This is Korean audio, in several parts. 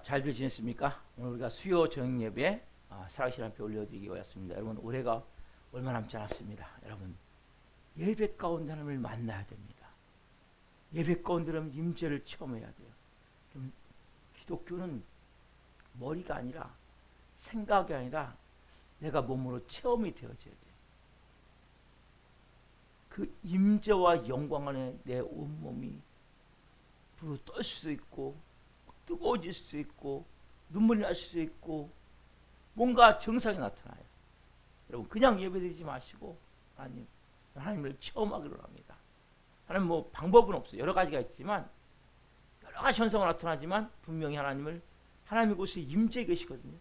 잘 들으셨습니까? 오늘 우리가 수요 저녁 예배 살아계신 앞에 올려드리기 왔습니다. 여러분, 올해가 얼마 남지 않았습니다. 여러분, 예배 가운데 하나님을 만나야 됩니다. 예배 가운데 하나님 임재를 체험해야 돼요. 그럼 기독교는 머리가 아니라 생각이 아니라 내가 몸으로 체험이 되어져야 돼요. 그 임재와 영광 안에 내 온몸이 불을 떨 수도 있고 뜨거워질 수 있고 눈물이 날 수도 있고 뭔가 증상이 나타나요. 여러분, 그냥 예배드리지 마시고 하나님을 체험하기로 합니다. 하나님 방법은 없어요. 여러 가지가 있지만 여러 가지 현상이 나타나지만 분명히 하나님이 곳에 임재해 계시거든요.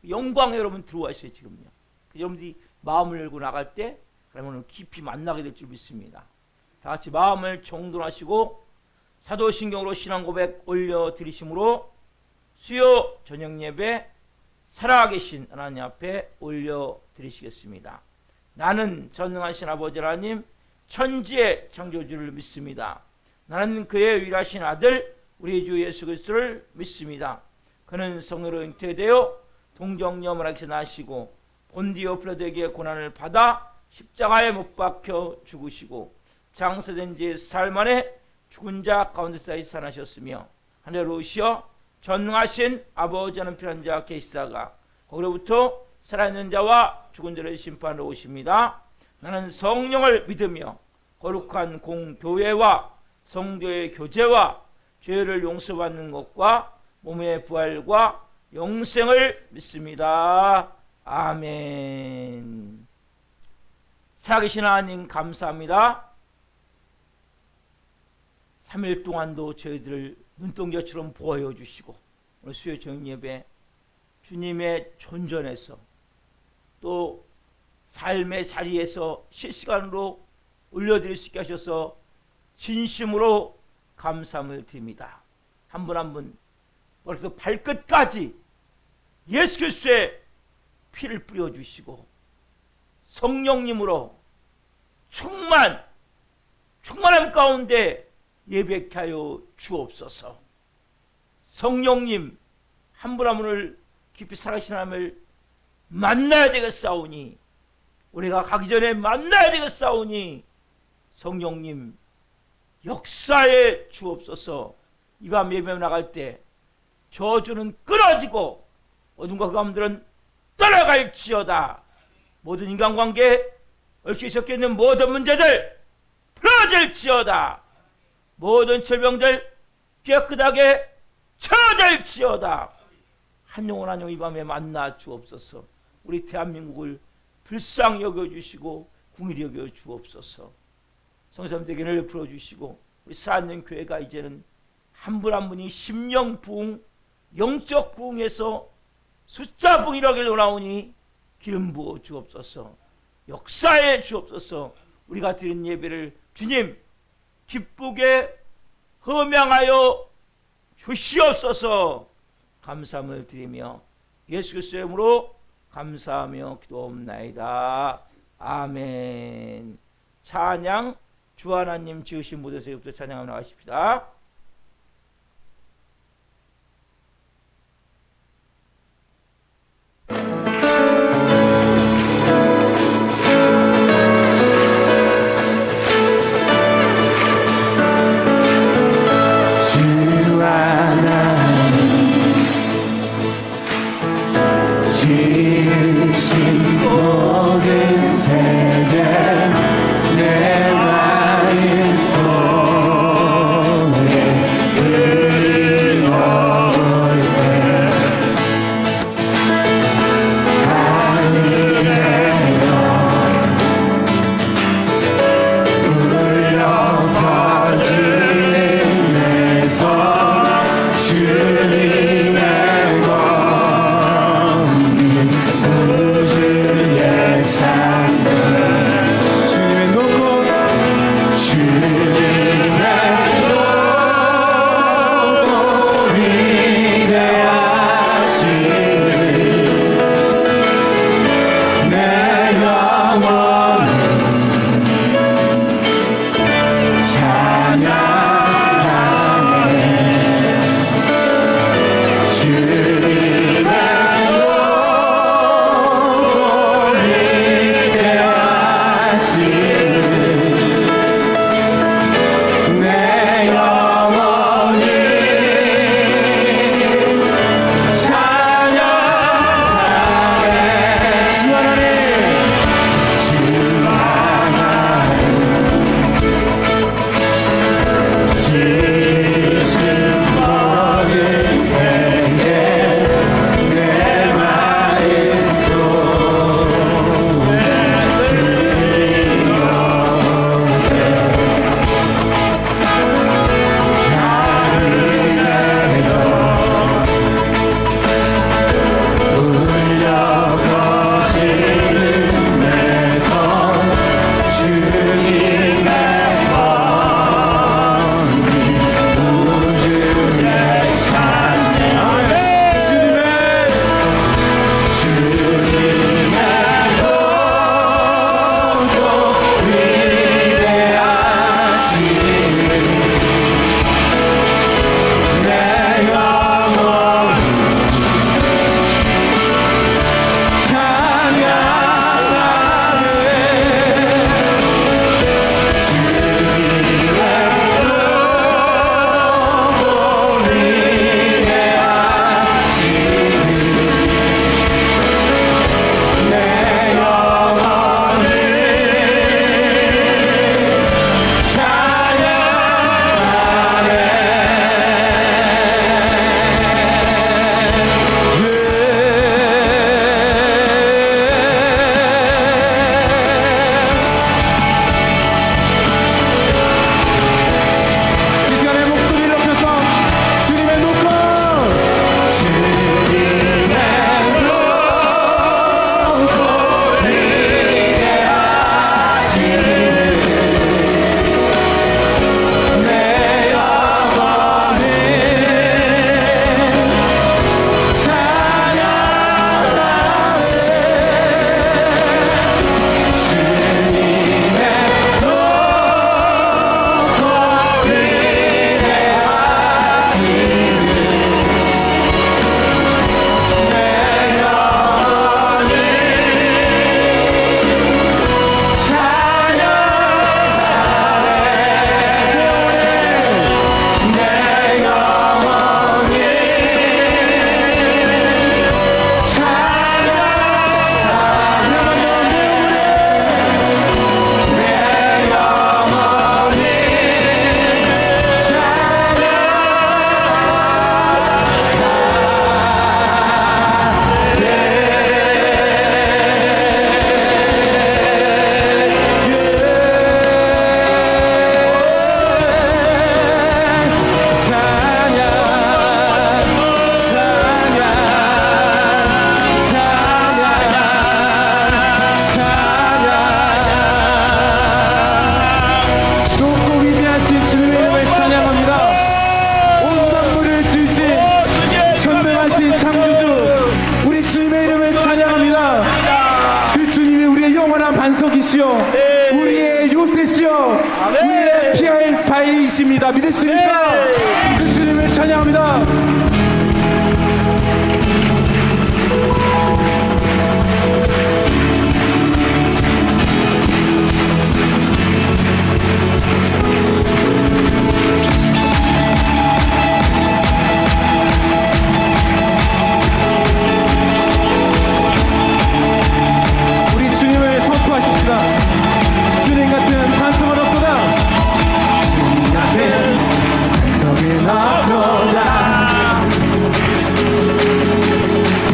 영광에 여러분 들어와 있어요. 지금요. 여러분들이 마음을 열고 나갈 때 하나님을 깊이 만나게 될 줄 믿습니다. 다 같이 마음을 정돈하시고 사도신경으로 신앙 고백 올려드리심으로 수요 저녁 예배 살아계신 하나님 앞에 올려드리시겠습니다. 나는 전능하신 아버지 하나님 천지의 창조주를 믿습니다. 나는 그의 유일하신 아들 우리 주 예수 그리스도를 믿습니다. 그는 성령으로 잉태되어 동정녀 마리아에게서 나시고 본디오 필라도에게 고난을 받아 십자가에 못 박혀 죽으시고 장사된 지 사흘 만에 죽은 자 가운데서 살아나셨으며 하늘로 오시어 전능하신 아버지 하나님 편한 자 계시다가 거기로부터 살아있는 자와 죽은 자를 심판하러 오십니다. 나는 성령을 믿으며 거룩한 공교회와 성도의 교제와 죄를 용서받는 것과 몸의 부활과 영생을 믿습니다. 아멘. 살아계신 하나님 감사합니다. 3일 동안도 저희들을 눈동자처럼 보호해 주시고 오늘 수요 저녁 예배 주님의 존전에서 또 삶의 자리에서 실시간으로 올려드릴 수 있게 하셔서 진심으로 감사함을 드립니다. 한 분 한 분 머리부터 발끝까지 예수 그리스도의 피를 뿌려주시고 성령님으로 충만함 가운데 예배케 하여 주옵소서. 성령님 한 분 한 분을 깊이 살아계신 하나님을 만나야 되겠사오니 우리가 가기 전에 만나야 되겠사오니 성령님 역사에 주옵소서. 이 밤 예배 나갈 때 저주는 끊어지고 어둠과 그 감들은 떠나갈지어다. 모든 인간관계에 얽혀 섞여있는 모든 문제들 풀어질지어다. 모든 질병들 깨끗하게 쳐질지어다. 한 영혼 한 영혼 이 밤에 만나 주옵소서. 우리 대한민국을 불쌍히 여겨주시고 궁일히 여겨 주옵소서. 성삼대견을 풀어주시고 우리 살아있는 교회가 이제는 한 분 한 분이 심령 부흥 영적 부흥에서 숫자 부흥이라고 나오니 기름 부어 주옵소서. 역사에 주옵소서. 우리가 드린 예배를 주님 기쁘게 흠양하여 주시옵소서. 감사함을 드리며 예수 그리스도의 이름으로 감사하며 기도옵나이다. 아멘. 찬양 주 하나님 지으신 무대에서부터 찬양하며 나가십시다. 내 마음속에 믿으십니까? 그 주님을 찬양합니다. 우리 주님을 선포하십시다. 주님 같은 반성은 없도다. 주님 같은 반성은 없도다.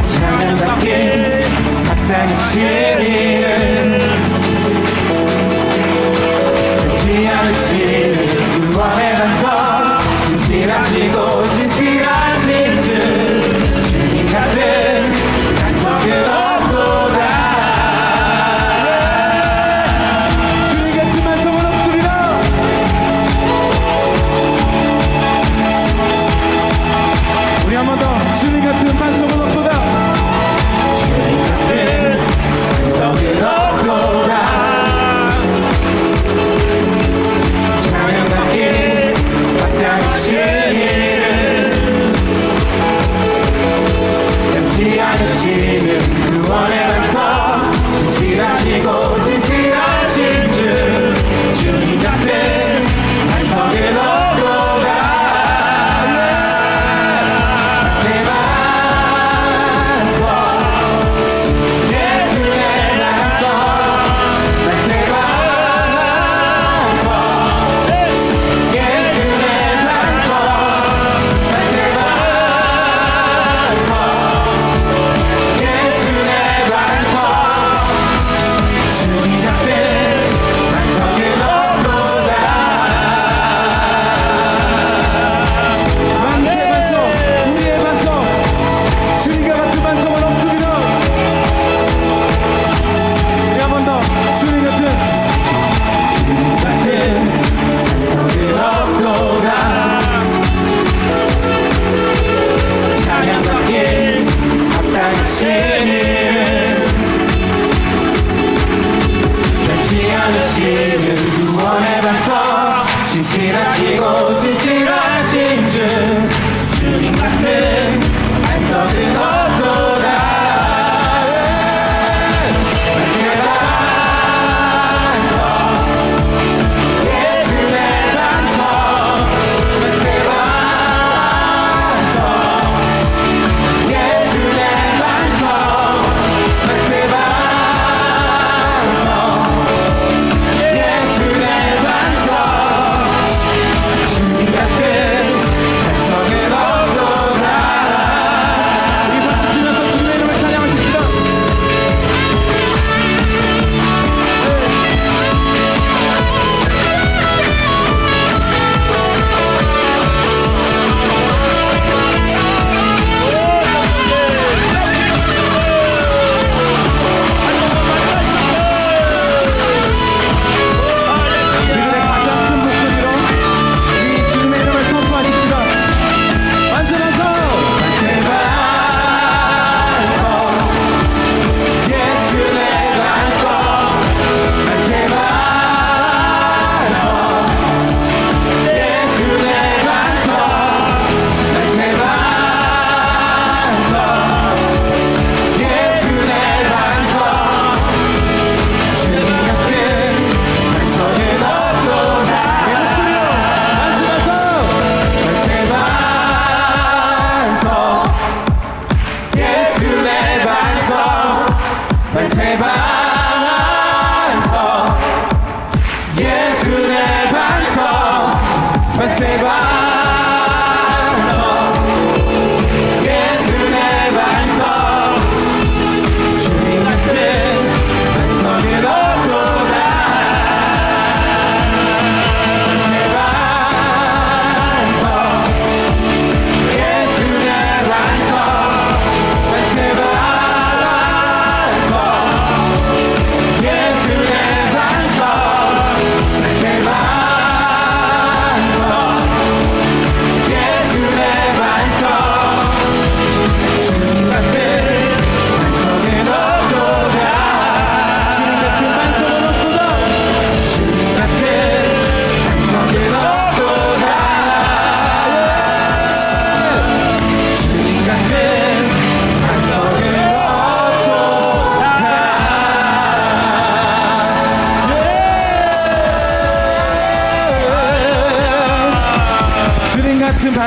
찬양받길 마땅하신 이는 끊지 않으시는 구원의 반성, 진실하시고 진실하신 주. 주님 같은 반성은 없도다. 주님 같은 반성은 없습니다. 우리 한 번 더. 주님 같은 반성은 없도다. 주님 같은 반성은 없도다. 찬양받길 마땅하신 이는 변치 않으시는 구원의 반성, 진실하시고 진실하신 주. 주님 같은 반성은 없도다. 새 반성, 예수의 반성, 새 반성, 예수의 반성, 새 반성,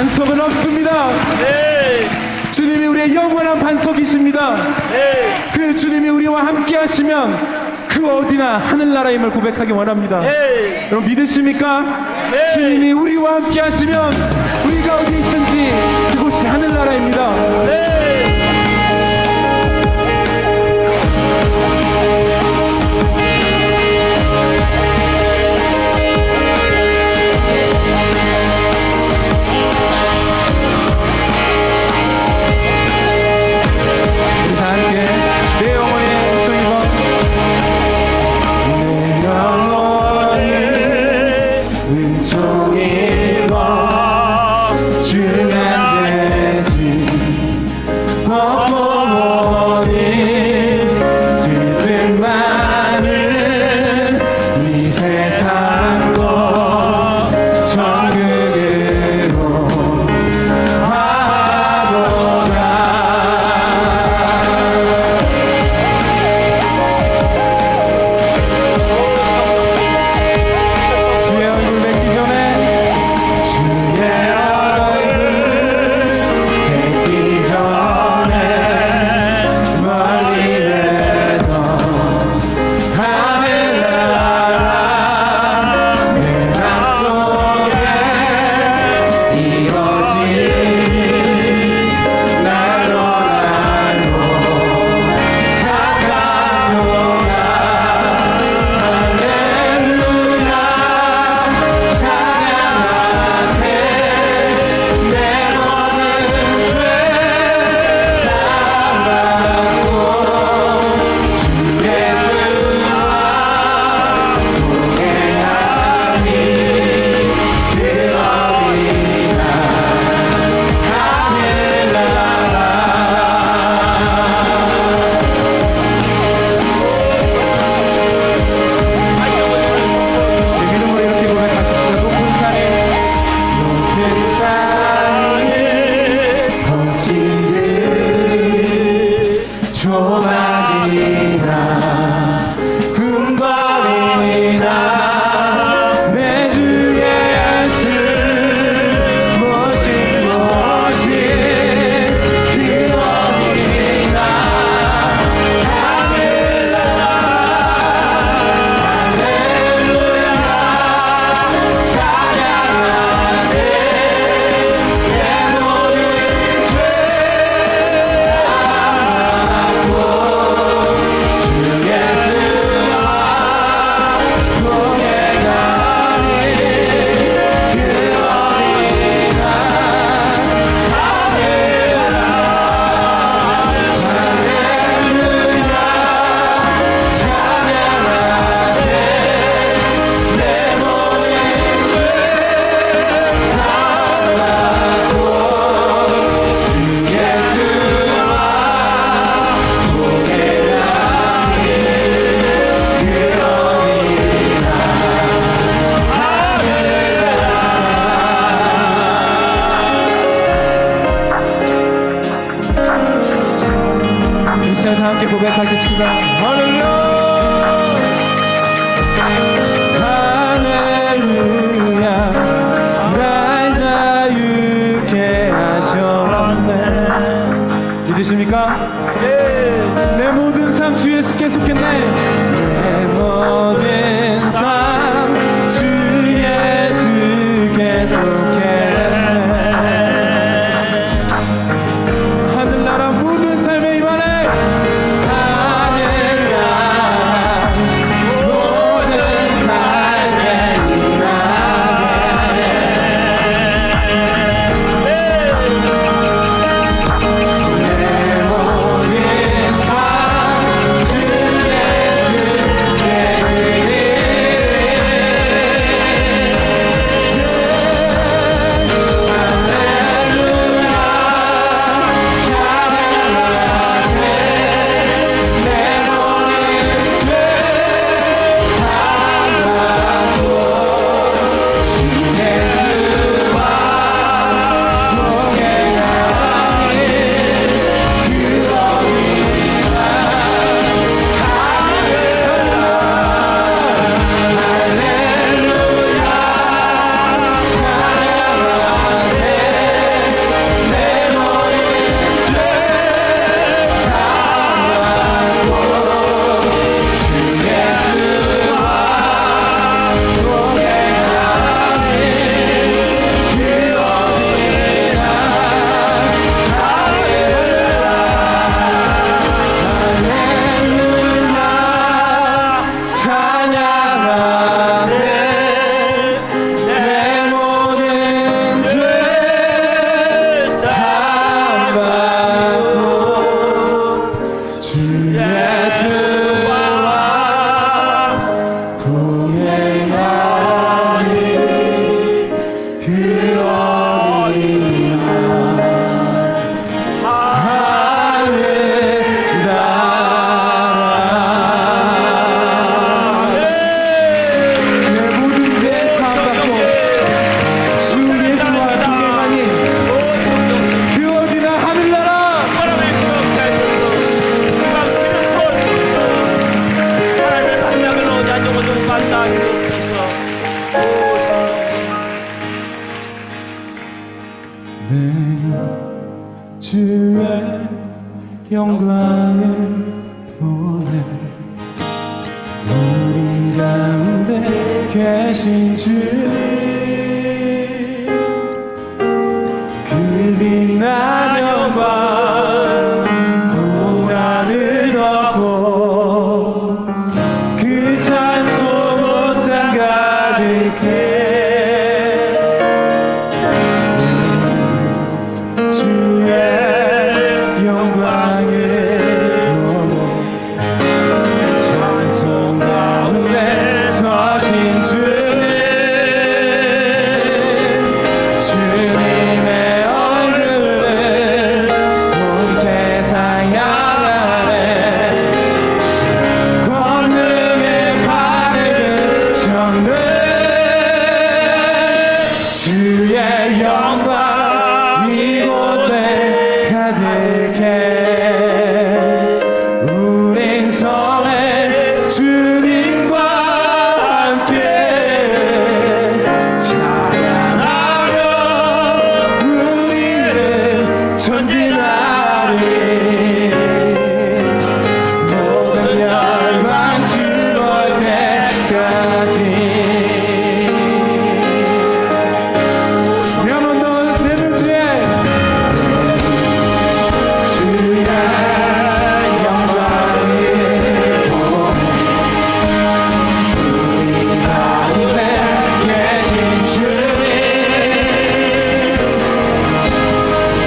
반석은 없습니다. 네. 주님이 우리의 영원한 반석이십니다. 네. 그 주님이 우리와 함께 하시면 그 어디나 하늘나라임을 고백하기 원합니다. 네. 여러분 믿으십니까? 네. 주님이 우리와 함께 하시면 우리가 어디 있든지 그곳이 하늘나라입니다. 네. 우리 다 함께 내 영혼의 은총이봐. 내 영혼의 은총이봐. 주는 죄지 벗고 모든 슬픔 많은 이 세상도 천국으로 하도다. 주의 얼굴 뵙기 전에 주의 얼굴 뵙기 전에 멀리 뵈던 하늘나라 내 맘속에 이루어지니 날로 날로 가까워가. 할렐루야 찬양하세. 내 모든 죄 사함받고 주 예수와 동행하니 그 어디나 하늘나라. 내 믿음으로 이렇게 고백하십시오. 높은 산에 거친 들이 조막이나 군벌이나 내 주 예수 모신 그 어디나 할렐루야 찬양하세. 내 모든 죄 사함받고 주 예수와 동행하니 그 어디나 할렐루야 찬양하세. 내 모든 죄 사함받고 주 예수와 동행하니 그 어디나 하늘나라. 이 시간 다 함께 고백하십시다. 할렐루야 할렐루야 날 자유케 하셨네. 믿으십니까? 내 모든 삶 주 예수께 속했네. 내 모든 삶 주 예수께 속했네. 하늘나라 모든 삶에 임하네. 하늘나라 모든 삶에 임하네. 내 모든 삶 주 예수께 드리네. 주의 영광을 보내 우리 가운데 계신 주님 그 빛나는 밤 고난을 덮고 그 찬송 온 땅 가득해 주의 영광을 보내 찬송 가운데 서신 주님 주님의 얼굴을 온 세상 향하네 권능의 바르게 정들 주의 영광 이곳에 가득해 우린 선해 주님과 함께 찬양하며 우리는 전진하리 모든 열방 주볼 때까지 우리 한번 더 되는 주에 주의 영광을 보내 우리 가운데 계신 주님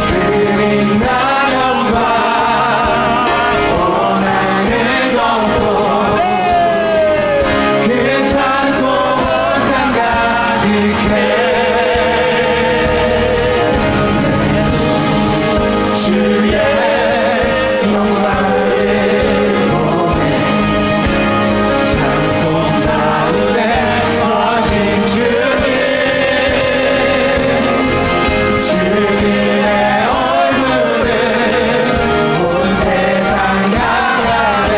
그 빛나는 밤 고난을 덮고 그 찬송 온 땅 가득해 주의 영광을 보내 찬송 가운데 서신 주님 주님의 얼굴을 온 세상 향하네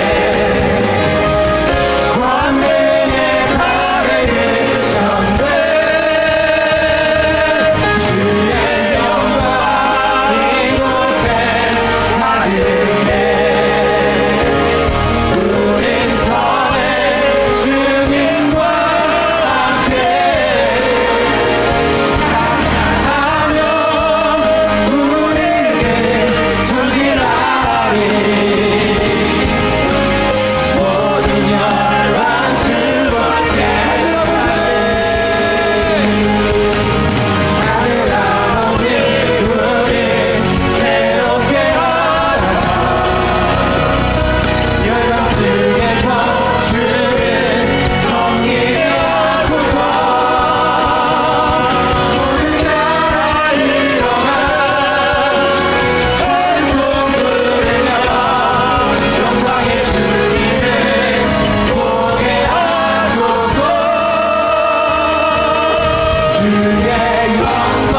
권능의 바르게 전대 주의 영광 이곳에 가득해 우린 선해 주님과 함께 찬양하며 우리는 전진하리 모든 열방 주볼 하늘 아버지 우리 새롭게 열방 중에서 주를 섬기소서 모든 나라 일어나 찬송 부르며 영광의 주님을 보게 하소서 주의 영광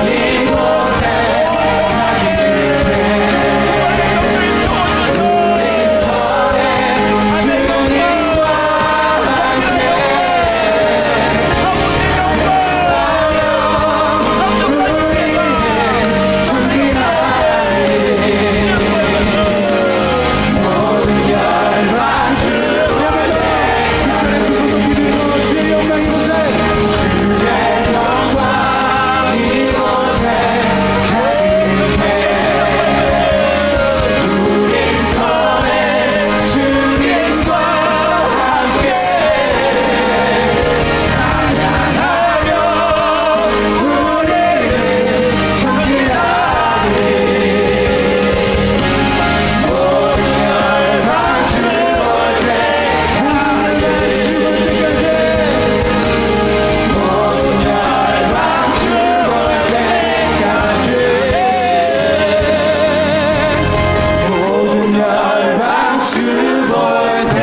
이곳에 가득해 우리 선해 주님과 함께 우리는 전진하리 모든 열방 주님을 이스라엘 두 손을 비들고 주의 영광 이곳에 주의 영광 이곳에 가득해 우린 선해 주님과 함께 찬양하며 우리는 전진하리 모든 열방 주볼 때까지 주볼 때까지 모든 열방 주볼 때까지 모든 열방 주볼 때까지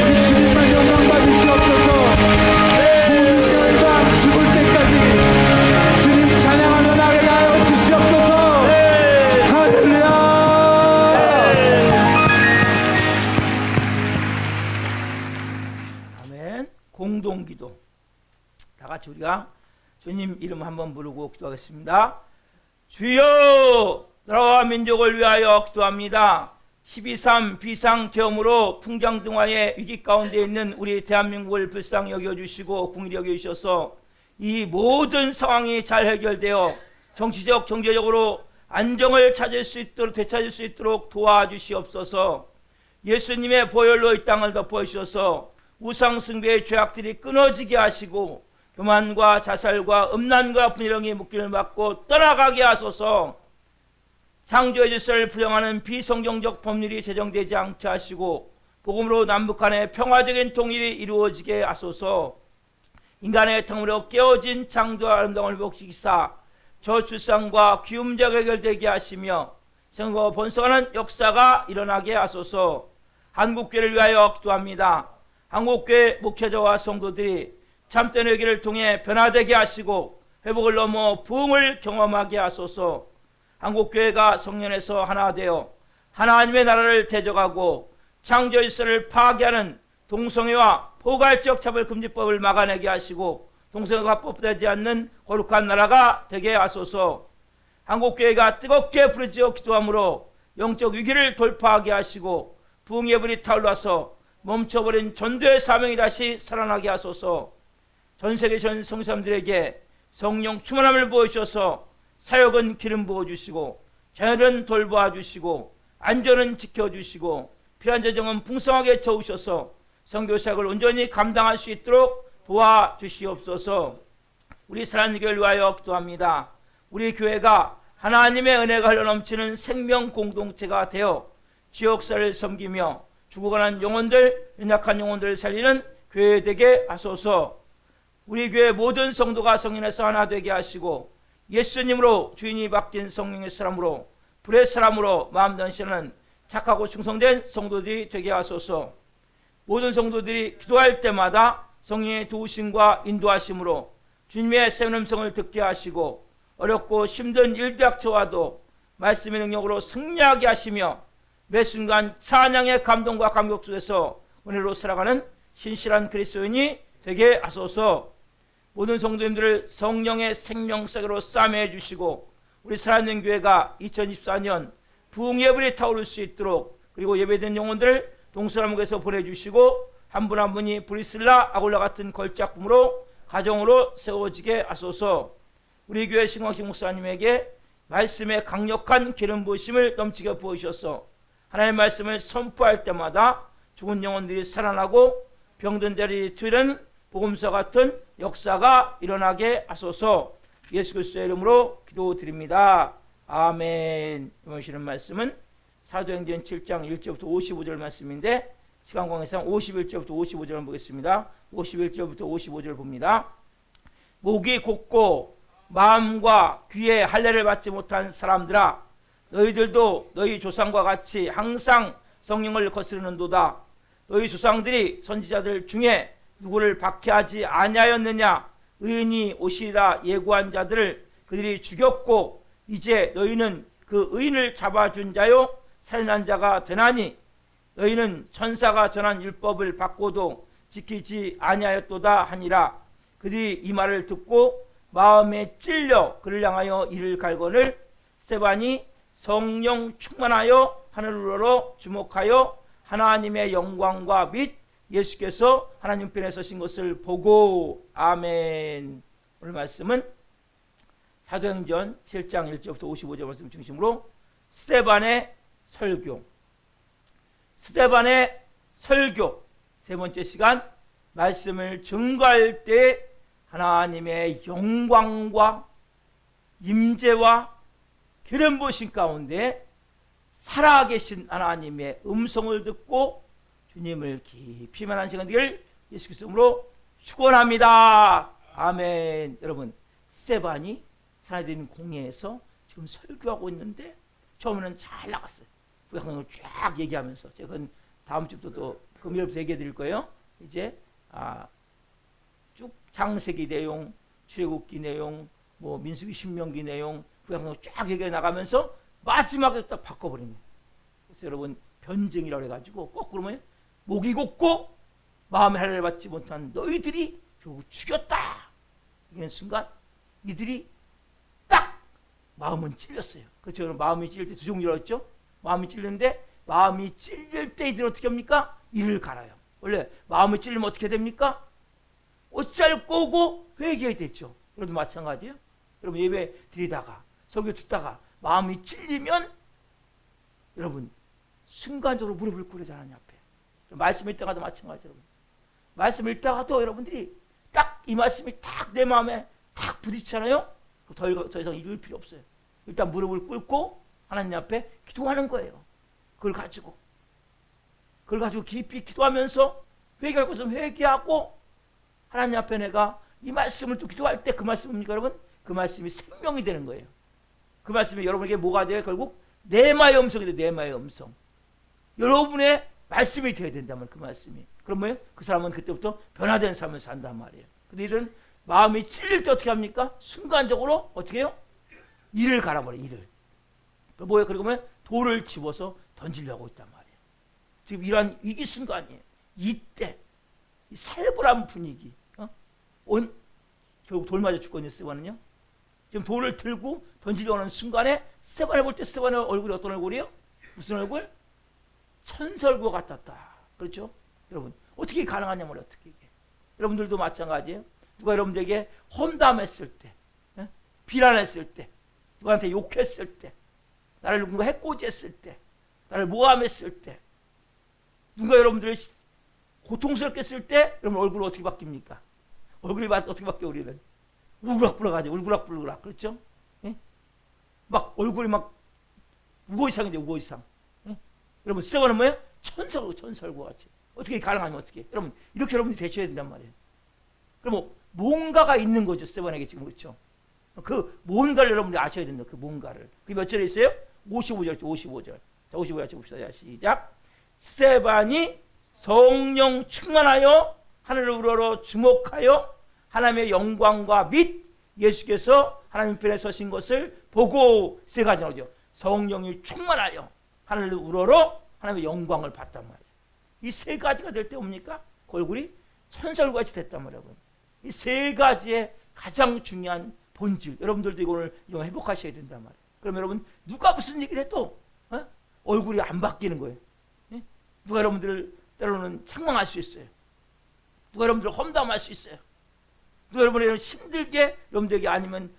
우리 주님만 영광 받으시옵소서 모든 열방 죽을 때까지 주님 찬양하며 나아가여 주시옵소서 할렐루야 아멘. 공동기도 다 같이 우리가 주님 이름 한번 부르고 기도하겠습니다. 주여, 나라와 민족을 위하여 기도합니다. 12.3 비상계엄으로 풍장등화의 위기 가운데 있는 우리 대한민국을 불쌍히 여겨주시고 긍휼히 여겨주셔서 이 모든 상황이 잘 해결되어 정치적 경제적으로 안정을 찾을 수 있도록 되찾을 수 있도록 도와주시옵소서. 예수님의 보혈로 이 땅을 덮어주셔서 우상숭배의 죄악들이 끊어지게 하시고 교만과 자살과 음란과 분열이 묶임을 막고 떠나가게 하소서. 창조의 질서를 부정하는 비성경적 법률이 제정되지 않게 하시고 복음으로 남북 간의 평화적인 통일이 이루어지게 하소서. 인간의 탕으로 깨어진 창조와 아름다움을 복시기사 저출산과 귀움자가 해결되게 하시며 생과 번성하는 역사가 일어나게 하소서. 한국교회를 위하여 기도합니다. 한국교회 목회자와 성도들이 참된 회개를 통해 변화되게 하시고 회복을 넘어 부흥을 경험하게 하소서. 한국교회가 성령에서 하나 되어 하나님의 나라를 대적하고 창조 질서를 파괴하는 동성애와 포괄적 차별금지법을 막아내게 하시고 동성애가 합법되지 않는 거룩한 나라가 되게 하소서. 한국교회가 뜨겁게 부르짖어 기도함으로 영적 위기를 돌파하게 하시고 부흥의 불이 타올라서 멈춰버린 전도의 사명이 다시 살아나게 하소서. 전세계 전 성사람들에게 성령 충만함을 부어주셔서 사역은 기름 부어주시고 자연은 돌보아 주시고 안전은 지켜주시고 필요한 재정은 풍성하게 채우셔서 선교사역을 온전히 감당할 수 있도록 도와주시옵소서. 우리 사랑하는 교회를 위하여 기도합니다. 우리 교회가 하나님의 은혜가 흘러넘치는 생명 공동체가 되어 지역사를 섬기며 죽어가는 영혼들, 연약한 영혼들을 살리는 교회 되게 하소서. 우리 교회 모든 성도가 성령에서 하나 되게 하시고 예수님으로 주인이 바뀐 성령의 사람으로 불의 사람으로 마음 전시하는 착하고 충성된 성도들이 되게 하소서. 모든 성도들이 기도할 때마다 성령의 도우심과 인도하심으로 주님의 새 음성을 듣게 하시고 어렵고 힘든 일대학처와도 말씀의 능력으로 승리하게 하시며 매 순간 찬양의 감동과 감격 속에서 은혜로 살아가는 신실한 그리스도인이 되게 하소서. 모든 성도님들을 성령의 생명사계로 싸매해 주시고 우리 사랑하는 교회가 2024년 부흥의 불이 타오를 수 있도록 그리고 예배된 영혼들을 동서남북에서 보내주시고 한 분 한 분이 브리슬라 아골라 같은 걸작품으로 가정으로 세워지게 하소서. 우리 교회 신광식 목사님에게 말씀의 강력한 기름 부으심을 넘치게 부으셔서 하나님의 말씀을 선포할 때마다 죽은 영혼들이 살아나고 병든 자리 트이는 복음서 같은 역사가 일어나게 하소서. 예수 그리스도의 이름으로 기도드립니다. 아멘. 이번 시는 말씀은 사도행전 7장 1절부터 55절 말씀인데 시간 관계상 51절부터 55절을 보겠습니다. 51절부터 55절 봅니다. 목이 곧고 마음과 귀에 할례를 받지 못한 사람들아, 너희들도 너희 조상과 같이 항상 성령을 거스르는도다. 너희 조상들이 선지자들 중에 누구를 박해하지 아니하였느냐? 의인이 오시리라 예고한 자들을 그들이 죽였고 이제 너희는 그 의인을 잡아준 자요 살인한 자가 되나니 너희는 천사가 전한 율법을 받고도 지키지 아니하였도다 하니라. 그들이 이 말을 듣고 마음에 찔려 그를 향하여 이를 갈거늘 스데반이 성령 충만하여 하늘로 주목하여 하나님의 영광과 및 예수께서 하나님 편에 서신 것을 보고. 아멘. 오늘 말씀은 사도행전 7장 1절부터 55절 말씀 중심으로 스데반의 설교, 스데반의 설교 세 번째 시간 말씀을 증거할 때 하나님의 영광과 임재와 기름 부으심 가운데 살아계신 하나님의 음성을 듣고 주님을 깊이 만난 시간 되기를 예수 그리스도 이름으로 축원합니다. 아멘. 여러분, 스데반이 하나님 공회에서 지금 설교하고 있는데 처음에는 잘 나갔어요. 부양을 쫙 얘기하면서 제가 다음 주부터 또 금요일부터 얘기해 드릴 거예요. 이제 쭉 창세기 내용, 출애굽기 내용, 뭐 민수기 신명기 내용 부양을 쫙 얘기해 나가면서 마지막에 딱 바꿔버린 거예요. 그래서 여러분 변증이라고 해가지고 거꾸로 뭐예요? 목이 곧고 마음의 할례를 받지 못한 너희들이 결국 죽였다. 이기는 순간 이들이 딱 마음은 찔렸어요. 그렇죠? 마음이 찔릴 때 두 종류라고 했죠? 마음이 찔리는데 마음이 찔릴 때 이들은 어떻게 합니까? 이를 갈아요. 원래 마음이 찔리면 어떻게 됩니까? 어찌할 거고 회개해야 되죠. 여러분도 마찬가지예요. 여러분 예배 드리다가 설교 듣다가 마음이 찔리면 여러분 순간적으로 무릎을 꿇어야 하나님 앞에. 말씀 읽다가도 마찬가지죠. 여러분. 말씀 읽다가도 여러분들이 딱 이 말씀이 딱 내 마음에 딱 부딪히잖아요. 더 이상 읽을 필요 없어요. 일단 무릎을 꿇고 하나님 앞에 기도하는 거예요. 그걸 가지고 깊이 기도하면서 회개할 것은 회개하고 하나님 앞에 내가 이 말씀을 또 기도할 때 그 말씀은 뭡니까 여러분? 그 말씀이 생명이 되는 거예요. 그 말씀이 여러분에게 뭐가 돼요? 결국 내마의 음성이 돼요. 내마의 음성. 여러분의 말씀이 되어야 된다면 그 말씀이. 그럼 뭐예요? 그 사람은 그때부터 변화된 삶을 산단 말이에요. 근데 이들은 마음이 찔릴 때 어떻게 합니까? 순간적으로 어떻게 해요? 이를 갈아버려요. 이를. 뭐예요? 그리고 보면 돌을 집어서 던지려고 있단 말이에요. 지금 이러한 위기 순간이에요. 이때 이 살벌한 분위기. 결국 돌 맞아 죽거든요. 스테반은요. 지금 돌을 들고 던지려고 하는 순간에 스테반을 볼 때 스테반의 얼굴이 어떤 얼굴이에요? 무슨 얼굴? 천사 얼굴 같았다. 그렇죠? 여러분 어떻게 가능하냐면 어떻게 이게. 여러분들도 마찬가지예요. 누가 여러분들에게 험담했을 때, 비난했을 때, 누구한테 욕했을 때, 나를 누군가 해코지했을 때, 나를 모함했을 때, 누가 여러분들을 고통스럽게 했을 때 여러분 얼굴이 어떻게 바뀝니까? 얼굴이 어떻게 바뀌어 우리는? 울그락불락하죠. 울그락불락. 그렇죠? 예? 막 얼굴이 막 우고이상인데 우고이상. 예? 여러분 스테반은 뭐예요? 천사 얼굴 같이. 어떻게 가능하면 어떻게? 여러분 이렇게 여러분이 되셔야 된단 말이에요. 그럼 뭔가가 있는 거죠. 스테반에게 지금 그렇죠? 그 뭔가를 여러분들이 아셔야 된다. 그 뭔가를. 그게 몇 절에 있어요? 55절. 55절. 자 55절 봅시다. 시작. 스테반이 성령 충만하여 하늘을 우러러 주목하여 하나님의 영광과 및 예수께서 하나님 편에 서신 것을 보고 세 가지 나오죠. 성령이 충만하여 하늘을 우러러 하나님의 영광을 봤단 말이에요. 이 세 가지가 될 때 뭡니까? 그 얼굴이 천사 얼굴같이 됐단 말이에요. 이 세 가지의 가장 중요한 본질. 여러분들도 이걸 회복하셔야 된단 말이에요. 그럼 여러분 누가 무슨 얘기를 해도 얼굴이 안 바뀌는 거예요. 예? 누가 여러분들을 때로는 책망할 수 있어요. 누가 여러분들을 험담할 수 있어요. 누가 여러분을 힘들게 여러분들에게 아니면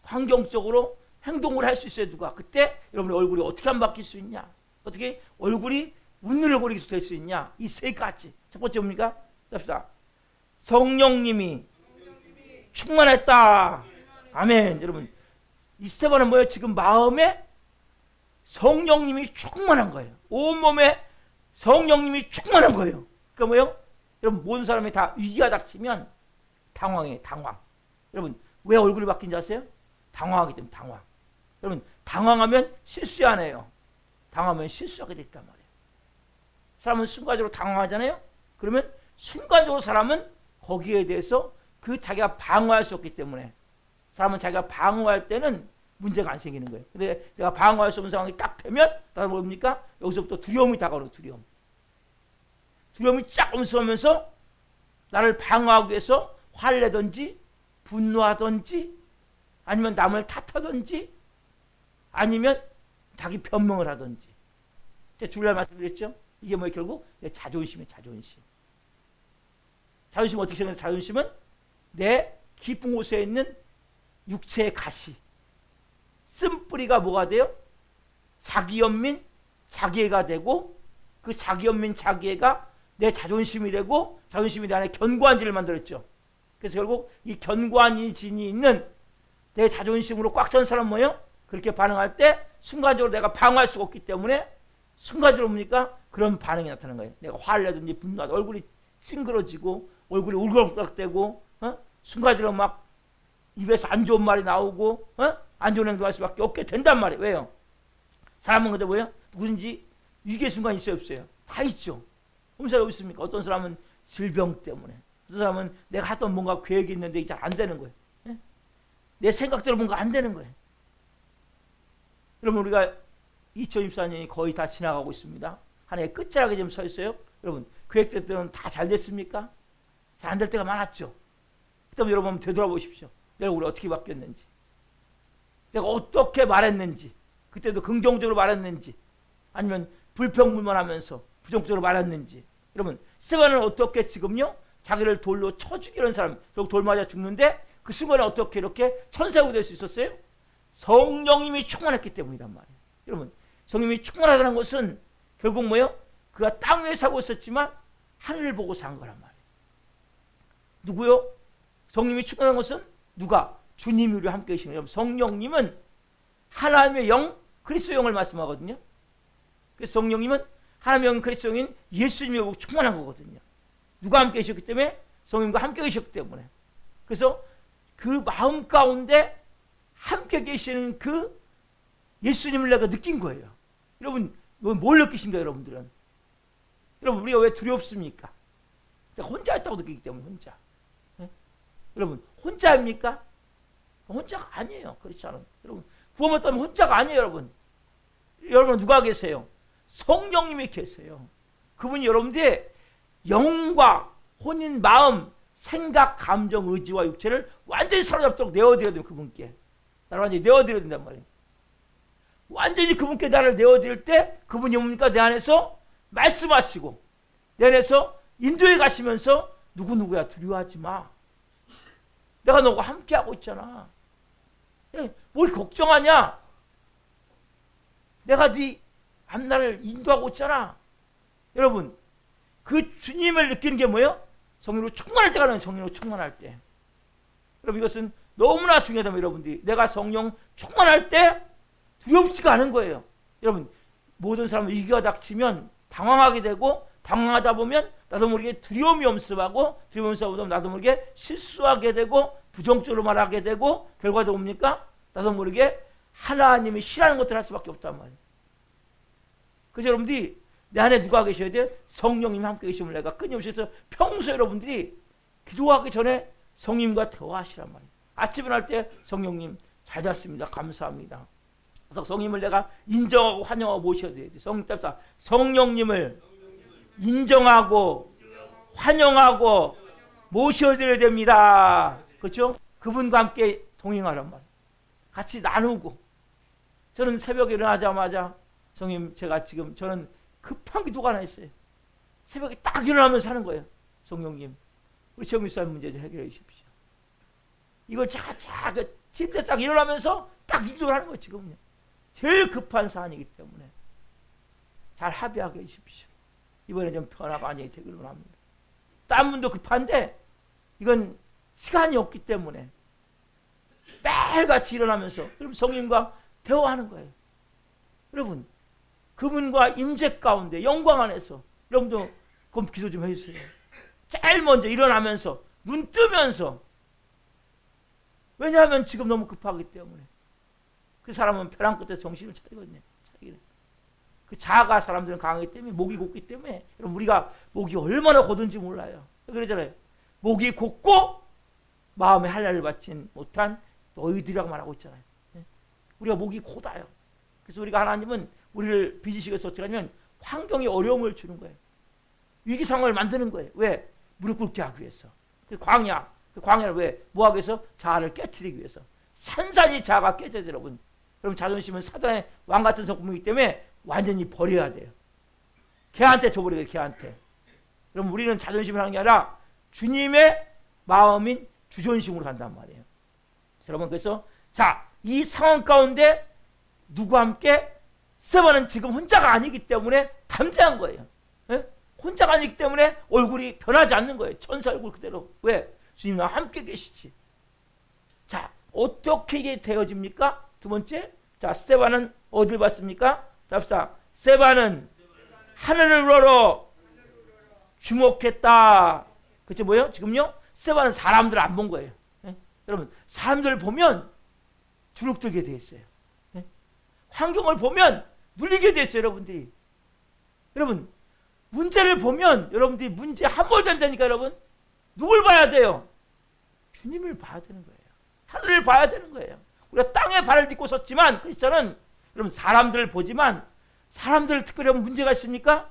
환경적으로 행동을 할 수 있어요. 누가 그때 여러분의 얼굴이 어떻게 안 바뀔 수 있냐? 어떻게 얼굴이 웃는 얼굴이 될 수 있냐? 이 세 가지. 첫 번째 뭡니까? 잡시다. 성령님이 충만했다. 아멘. 여러분 이 스테반은 뭐예요? 지금 마음에 성령님이 충만한 거예요. 온몸에 성령님이 충만한 거예요. 그러니까 뭐예요? 여러분 모든 사람이 다 위기가 닥치면 당황해. 당황. 여러분 왜 얼굴이 바뀐지 아세요? 당황하기 때문에 당황. 여러분 당황하면 실수 안 해요. 당황하면 실수하게 됐단 말이에요. 사람은 순간적으로 당황하잖아요. 그러면 순간적으로 사람은 거기에 대해서 그 자기가 방어할 수 없기 때문에 사람은 자기가 방어할 때는 문제가 안 생기는 거예요. 근데 내가 방어할 수 없는 상황이 딱 되면 다른 뭡니까? 여기서부터 두려움이 다가오는 두려움. 두려움이 쫙 엄습하면서 나를 방어하기 위해서 화를 내든지 분노하든지 아니면 남을 탓하든지 아니면 자기 변명을 하든지. 제가 주일날 말씀드렸죠? 이게 뭐예요? 결국 내 자존심이에요. 자존심. 자존심은 어떻게 생각해요? 자존심은 내 깊은 곳에 있는 육체의 가시. 쓴뿌리가 뭐가 돼요? 자기연민, 자기애가 되고 그 자기연민, 자기애가 내 자존심이 되고 자존심이 내 안에 견고한 진을 만들었죠. 그래서 결국 이 견고한 진이 있는 내 자존심으로 꽉 찬 사람은 뭐예요? 그렇게 반응할 때 순간적으로 내가 방어할 수가 없기 때문에 순간적으로 뭡니까? 그런 반응이 나타나는 거예요. 내가 화를 내든지 분노하든지 얼굴이 찡그러지고 얼굴이 울그락불락되고 순간적으로 막 입에서 안 좋은 말이 나오고 안 좋은 행동할 수밖에 없게 된단 말이에요. 왜요? 사람은 근데 뭐예요? 누구든지 위기의 순간이 있어요 없어요? 다 있죠. 어느 사람이 있습니까? 어떤 사람은 질병 때문에 어떤 사람은 내가 하던 뭔가 계획이 있는데 잘 안 되는 거예요. 내 생각대로 뭔가 안 되는 거예요. 여러분 우리가 2024년이 거의 다 지나가고 있습니다. 한 해 끝자락에 지금 서 있어요. 여러분 계획대로는 다 잘 됐습니까? 잘 안 될 때가 많았죠. 그때 여러분 한번 되돌아보십시오. 내가 우리 어떻게 바뀌었는지, 내가 어떻게 말했는지, 그때도 긍정적으로 말했는지 아니면 불평불만하면서 부정적으로 말했는지. 여러분 스테반은 어떻게 지금요 자기를 돌로 쳐 죽이는 사람, 결국 돌 맞아 죽는데 그 순간에 어떻게 이렇게 천사가 될 수 있었어요? 성령님이 충만했기 때문이란 말이에요. 여러분 성령님이 충만하다는 것은 결국 뭐예요? 그가 땅 위에 살고 있었지만 하늘을 보고 산 거란 말이에요. 누구요? 성령님이 충만한 것은 누가? 주님이 우리와 함께 계시는 거예요. 성령님은 하나님의 영, 그리스도 영을 말씀하거든요. 그래서 성령님은 하나님의 영, 그리스도 영인 예수님이 보고 충만한 거거든요. 누가 함께 계셨기 때문에? 성령님과 함께 계셨기 때문에. 그래서 그 마음 가운데 함께 계시는 그 예수님을 내가 느낀 거예요. 여러분 뭘 느끼십니까? 여러분들은 여러분 우리가 왜 두렵습니까? 내가 혼자 있다고 느끼기 때문에. 혼자. 네? 여러분 혼자입니까? 혼자가 아니에요. 그렇지 않아요. 여러분 구원받다면 혼자가 아니에요. 여러분 누가 계세요? 성령님이 계세요. 그분이 여러분들의 영과 혼인, 마음, 생각, 감정, 의지와 육체를 완전히 사로잡도록 내어드려야 돼요. 그분께 나를 완전히 내어드려야 된단 말이에요. 완전히 그분께 나를 내어드릴 때 그분이 뭡니까? 내 안에서 말씀하시고 내 안에서 인도해 가시면서 누구누구야 두려워하지 마. 내가 너와 함께하고 있잖아. 뭘 걱정하냐? 내가 네 앞날을 인도하고 있잖아. 여러분 그 주님을 느끼는 게 뭐예요? 성령으로 충만할 때가 나요. 성령으로 충만할 때. 여러분 이것은 너무나 중요하다면 여러분들이 내가 성령 충만할 때 두렵지가 않은 거예요. 여러분 모든 사람은 위기가 닥치면 당황하게 되고 당황하다 보면 나도 모르게 두려움이 엄습하고 두려움이 엄습하다 보면 나도 모르게 실수하게 되고 부정적으로 말하게 되고 결과도 뭡니까? 나도 모르게 하나님이 싫어하는 것들을 할 수밖에 없단 말이에요. 그래서 여러분들이 내 안에 누가 계셔야 돼요? 성령님이 함께 계심을 내가 끊임없이 해서 평소에 여러분들이 기도하기 전에 성령님과 대화하시란 말이에요. 아침에 날 때 성령님 잘 잤습니다. 감사합니다. 그래서 성령님을 내가 인정하고 환영하고 모셔야 돼요. 성령님을 인정하고 환영하고 모셔드려야 됩니다. 그렇죠? 그분과 함께 동행하란 말이에요. 같이 나누고. 저는 새벽에 일어나자마자 성님 제가 지금 저는 급한 기도가 하나 있어요. 새벽에 딱 일어나면서 하는 거예요. 성령님 우리 최영미사님 문제 좀 해결해 주십시오. 이걸 제가 침대 싹 일어나면서 딱 기도를 하는 거예요. 지금요. 제일 급한 사안이기 때문에 잘 합의하게 해주십시오. 이번에 좀 변화가 많이 되기로 합니다. 다른 분도 급한데 이건 시간이 없기 때문에 매일같이 일어나면서 여러분 성령님과 대화하는 거예요. 여러분 그분과 임재 가운데 영광 안에서 여러분도 그럼 기도 좀 해주세요. 제일 먼저 일어나면서 눈 뜨면서. 왜냐하면 지금 너무 급하기 때문에. 그 사람은 벼랑 끝에 정신을 차리거든요. 그 자아가 사람들은 강하기 때문에 목이 곧기 때문에 여러분 우리가 목이 얼마나 곧은지 몰라요. 그러잖아요. 목이 곧고 마음에 할례를 받지 못한 너희들이라고 말하고 있잖아요. 우리가 목이 곧아요. 그래서 우리가 하나님은 우리를 빚으시겠어 어떻게 하냐면 환경에 어려움을 주는 거예요. 위기 상황을 만드는 거예요. 왜? 무릎 꿇게 하기 위해서. 그 광야를 왜? 뭐 하기 위해서? 자아를 깨트리기 위해서. 산산이 자아가 깨져요. 여러분 자존심은 사단의 왕 같은 성품이기 때문에 완전히 버려야 돼요. 걔한테 줘버려야 돼요. 걔한테. 그럼 우리는 자존심을 하는 게 아니라 주님의 마음인 주존심으로 간단 말이에요. 여러분 그래서 이 상황 가운데 누구와 함께? 스테반은 지금 혼자가 아니기 때문에 담대한 거예요. 예? 혼자가 아니기 때문에 얼굴이 변하지 않는 거예요. 천사 얼굴 그대로. 왜? 주님과 함께 계시지. 어떻게 이게 되어집니까? 두 번째, 스테반은 어디를 봤습니까? 답사. 스테반은 하늘을 우러러 주목했다. 그쵸 뭐예요? 지금요? 스테반은 사람들을 안 본 거예요. 예? 여러분 사람들을 보면 주눅들게 돼 있어요. 예? 환경을 보면 눌리게 돼 있어요. 여러분들이. 여러분 문제를 보면 여러분들이 문제 한 번도 안 되니까 여러분 누굴 봐야 돼요? 주님을 봐야 되는 거예요. 하늘을 봐야 되는 거예요. 우리가 땅에 발을 딛고 섰지만 크리스천은 여러분 사람들을 보지만 사람들 특별히 문제가 있습니까?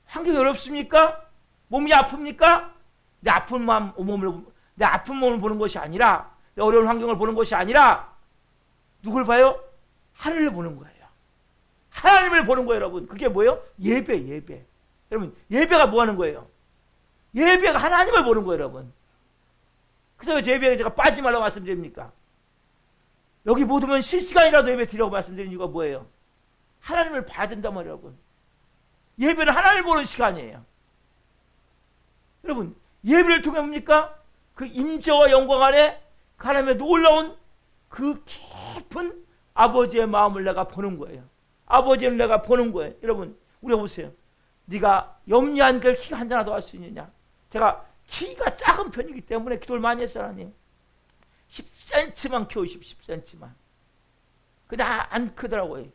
환경이 어렵습니까? 몸이 아픕니까? 내 아픈 마음, 몸을 내 아픈 몸을 보는 것이 아니라, 내 어려운 환경을 보는 것이 아니라 누굴 봐요? 하늘을 보는 거예요. 하나님을 보는 거예요, 여러분. 그게 뭐예요? 예배, 예배. 여러분, 예배가 뭐 하는 거예요? 예배가 하나님을 보는 거예요, 여러분. 그래서 예배에 제가 빠지지 말라고 말씀드립니까? 여기 못 오면 실시간이라도 예배 드리라고 말씀드린 이유가 뭐예요? 하나님을 봐야 된단 말이에요, 여러분. 예배는 하나님을 보는 시간이에요. 여러분, 예배를 통해 뭡니까? 그 임재와 영광 안에 그 하나님의 놀라운 그 깊은 아버지의 마음을 내가 보는 거예요. 아버지를 내가 보는 거예요. 여러분, 우리가 보세요. 네가 염려 안 될 키가 한 자라도 할 수 있느냐? 제가 키가 작은 편이기 때문에 기도를 많이 했어요, 하나님. 10cm만 키우십시오, 10cm만. 그냥 안 크더라고요.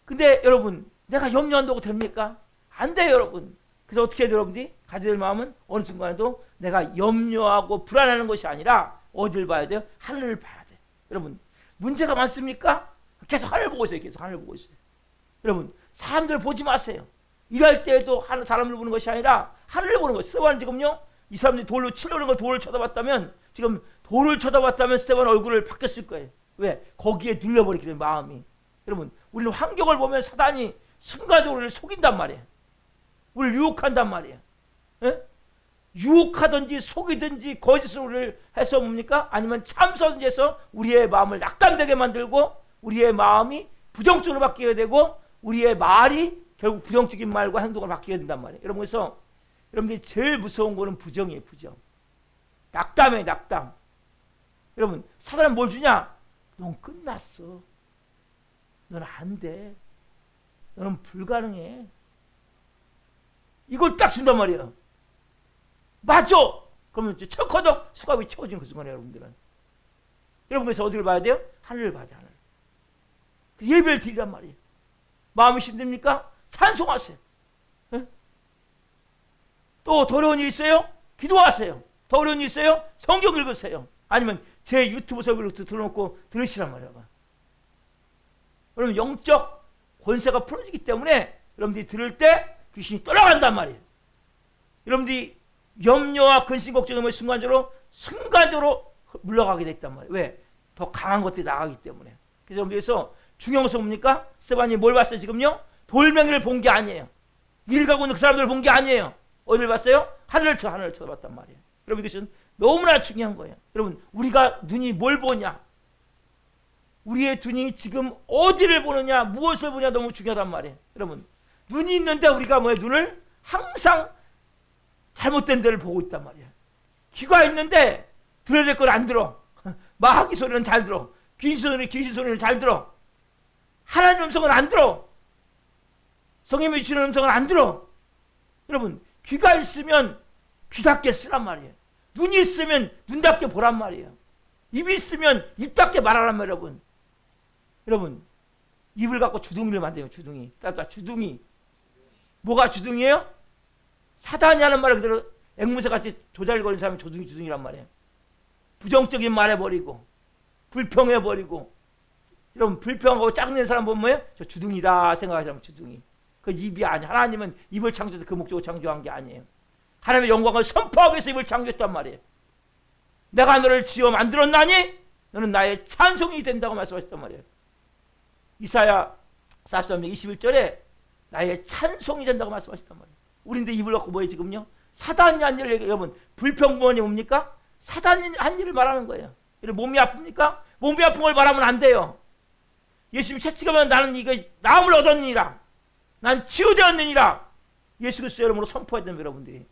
근데 여러분, 내가 염려한다고 됩니까? 안 돼요, 여러분. 그래서 어떻게 해야 돼요, 여러분들이? 가져야 될 마음은 어느 순간에도 내가 염려하고 불안하는 것이 아니라 어디를 봐야 돼요? 하늘을 봐야 돼요. 여러분, 문제가 많습니까? 계속 하늘 보고 있어요. 계속 하늘 보고 있어요. 여러분, 사람들 보지 마세요. 일할 때에도 사람을 보는 것이 아니라 하늘을 보는 거예요. 스테반 지금요, 이 사람들이 돌로 치려는 걸 돌을 쳐다봤다면, 지금 돌을 쳐다봤다면 스테반 얼굴을 바뀌었을 거예요. 왜? 거기에 눌려버리기 때문에 마음이. 여러분, 우리는 환경을 보면 사단이 순간적으로 우리를 속인단 말이에요. 우리를 유혹한단 말이에요. 예? 유혹하든지 속이든지 거짓으로 해서 뭡니까? 아니면 참선지 해서 우리의 마음을 낙담되게 만들고 우리의 마음이 부정적으로 바뀌게 되고 우리의 말이 결국 부정적인 말과 행동을 바뀌게 된단 말이에요. 여러분, 그래서 여러분들이 제일 무서운 거는 부정이에요. 부정. 낙담이에요. 낙담. 여러분, 사단은 뭘 주냐? 넌 끝났어. 넌 안 돼. 너는 불가능해. 이걸 딱 준단 말이에요. 맞아. 그러면 이제 척커덕 수갑이 채워지는 그 순간에 여러분들은. 여러분, 그래서 어디를 봐야 돼요? 하늘을 봐야 돼요. 하늘. 예배를 드리란 말이에요. 마음이 힘듭니까? 찬송하세요. 네? 또 더러운 일 있어요? 기도하세요. 더 어려운 일 있어요? 성경 읽으세요. 아니면 제 유튜브 설교를 들어놓고 들으시란 말이에요. 여러분, 영적 권세가 풀어지기 때문에 여러분들이 들을 때 귀신이 떠나간단 말이에요. 여러분들이 염려와 근심 걱정하면 순간적으로 물러가게 됐단 말이에요. 왜? 더 강한 것들이 나가기 때문에. 그래서 여러분들에서 중요한 것은 뭡니까? 스테반이 뭘 봤어요 지금요? 돌멩이를 본 게 아니에요. 일 가고 있는 그 사람들을 본 게 아니에요. 어디를 봤어요? 하늘을 쳐다봤단 말이에요. 여러분, 이것은 너무나 중요한 거예요. 여러분, 우리가 눈이 뭘 보냐? 우리의 눈이 지금 어디를 보느냐, 무엇을 보냐 너무 중요하단 말이에요. 여러분, 눈이 있는데 우리가 뭐예요? 눈을 항상 잘못된 데를 보고 있단 말이에요. 귀가 있는데 들어야 될 걸 안 들어. 마귀 소리는 잘 들어. 귀신 소리는 잘 들어. 하나님 음성은 안 들어. 성령이 주시는 음성은 안 들어. 여러분, 귀가 있으면 귀답게 쓰란 말이에요. 눈이 있으면 눈답게 보란 말이에요. 입이 있으면 입답게 말하란 말이에요. 여러분, 입을 갖고 주둥이를 만들어요. 주둥이. 따뜻한 주둥이. 뭐가 주둥이에요? 사단이 하는 말을 그대로 앵무새같이 조잘거리는 사람이 주둥이란 말이에요. 부정적인 말 해버리고 불평해버리고. 여러분, 불평하고 짜증내는 사람 보면 뭐예요? 저 주둥이다 생각하시면 주둥이. 그 입이 아니야. 하나님은 입을 창조해서 그 목적으로 창조한 게 아니에요. 하나님의 영광을 선포하기 위해서 입을 창조했단 말이에요. 내가 너를 지어 만들었나니 너는 나의 찬송이 된다고 말씀하셨단 말이에요. 이사야 43장 21절에 나의 찬송이 된다고 말씀하셨단 말이에요. 우리인데 입을 갖고 뭐예요 지금요? 사단이 한 일을 얘기해요. 여러분, 불평부원이 뭡니까? 사단이 한 일을 말하는 거예요. 몸이 아픕니까? 몸이 아픈 걸 말하면 안 돼요. 예수님 채찍하면 나는 이거 나음을 얻었느니라. 난 치유되었느니라. 예수 그리스도의 이름으로 선포해야 됩니다. 여러분들이.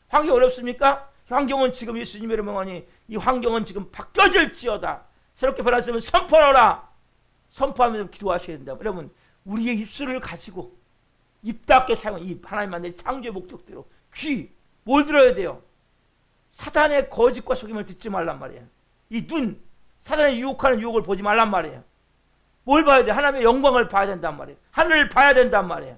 환경이 어렵습니까? 환경은 지금 예수님의 이름으로 하니 이 환경은 지금 바뀌어질지어다. 새롭게 변화되면 선포하라. 선포하면서 기도하셔야 된다. 여러분, 우리의 입술을 가지고 입답게 사용, 입 하나님 만든 창조의 목적대로 귀, 뭘 들어야 돼요? 사단의 거짓과 속임을 듣지 말란 말이에요. 이 눈, 사단의 유혹하는 유혹을 보지 말란 말이에요. 뭘 봐야 돼? 하나님의 영광을 봐야 된단 말이에요. 하늘을 봐야 된단 말이에요.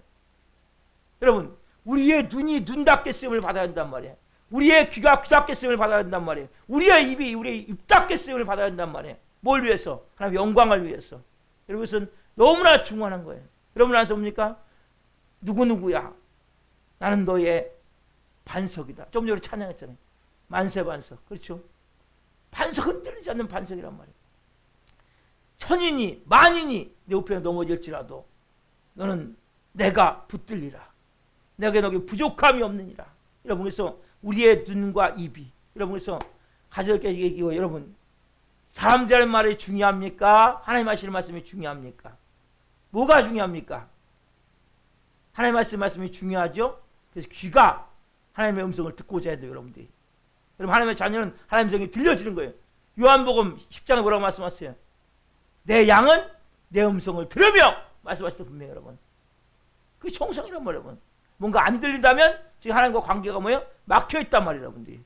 여러분, 우리의 눈이 눈답게 쓰임을 받아야 된단 말이에요. 우리의 귀가 귀답게 쓰임을 받아야 된단 말이에요. 우리의 입이 우리의 입답게 쓰임을 받아야 된단 말이에요. 뭘 위해서? 하나님의 영광을 위해서. 여러분, 이것은 너무나 중요한 거예요. 여러분 안에서 뭡니까? 누구누구야? 나는 너의 반석이다. 좀 전에 찬양했잖아요. 만세반석. 그렇죠? 반석, 흔들리지 않는 반석이란 말이에요. 천인이 만인이 내 우편에 넘어질지라도 너는 내가 붙들리라. 내가 너에게 부족함이 없느니라. 여러분, 그래서 우리의 눈과 입이, 여러분, 그래서 가져올게 얘기고, 여러분, 사람들의 말이 중요합니까? 하나님 하시는 말씀이 중요합니까? 뭐가 중요합니까? 하나님 하시는 말씀이 중요하죠? 그래서 귀가 하나님의 음성을 듣고자 해야 돼요, 여러분들이. 여러분, 하나님의 자녀는 하나님의 음성이 들려지는 거예요. 요한복음 10장에 뭐라고 말씀하세요? 내 양은 내 음성을 들으며 말씀하시죠, 분명히. 여러분, 그게 정성이란 말이에요. 여러분, 뭔가 안 들린다면 지금 하나님과 관계가 뭐예요? 막혀있단 말이에요. 여러분들이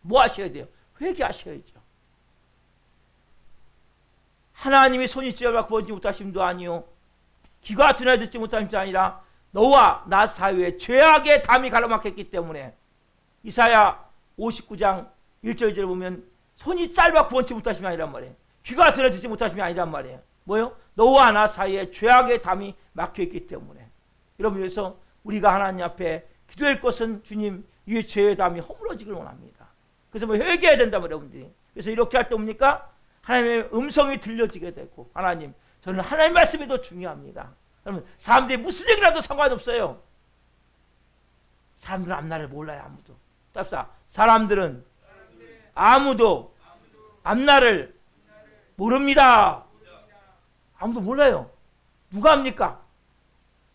뭐 하셔야 돼요? 회개하셔야죠. 하나님이 손이 찌어봐 구원지 못하심도 아니요 귀가 들어 듣지 못하심도 아니라 너와 나 사이에 죄악의 담이 가로막혔기 때문에, 이사야 59장 1절 2절을 보면 손이 짧아 구원치 못하심이 아니란 말이에요. 귀가 들어 듣지 못하심이 아니란 말이에요. 뭐요? 너와 나 사이에 죄악의 담이 막혀있기 때문에. 여러분, 그래서 우리가 하나님 앞에 기도할 것은 주님, 이 죄의 담이 허물어지길 원합니다. 그래서 뭐 회개해야 된다면 여러분들이. 그래서 이렇게 할 때 뭡니까? 하나님의 음성이 들려지게 되고, 하나님, 저는 하나님 말씀이 더 중요합니다. 여러분, 사람들이 무슨 얘기라도 상관없어요. 사람들은 앞날을 몰라요. 아무도. 답사, 사람들은 아무도 앞날을 모릅니다. 아무도 몰라요. 누가 합니까?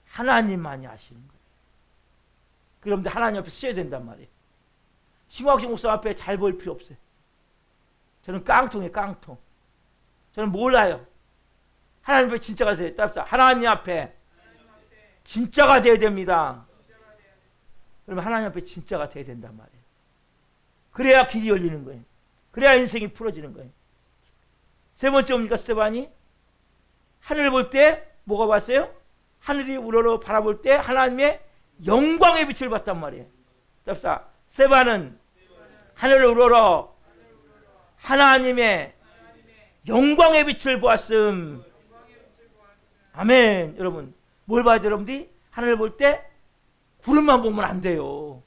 하나님만이 아시는 거예요. 그런데 하나님 앞에 써야 된단 말이에요. 신광식 목사 앞에 잘 보일 필요 없어요. 저는 깡통이에요, 깡통. 저는 몰라요. 하나님 앞에 진짜가 돼야 돼요. 하나님 앞에 진짜가 돼야 됩니다. 그러면 하나님 앞에 진짜가 돼야 된단 말이에요. 그래야 길이 열리는 거예요. 그래야 인생이 풀어지는 거예요. 세 번째 뭡니까? 스테반이 하늘을 볼 때 뭐가 봤어요? 하늘이 우러러 바라볼 때 하나님의 영광의 빛을 봤단 말이에요. 답사, 스테반은 하늘을 우러러 하나님의 영광의 빛을 보았음. 아멘. 여러분, 뭘 봐야 돼요? 여러분들이 하늘을 볼 때 구름만 보면 안 돼요.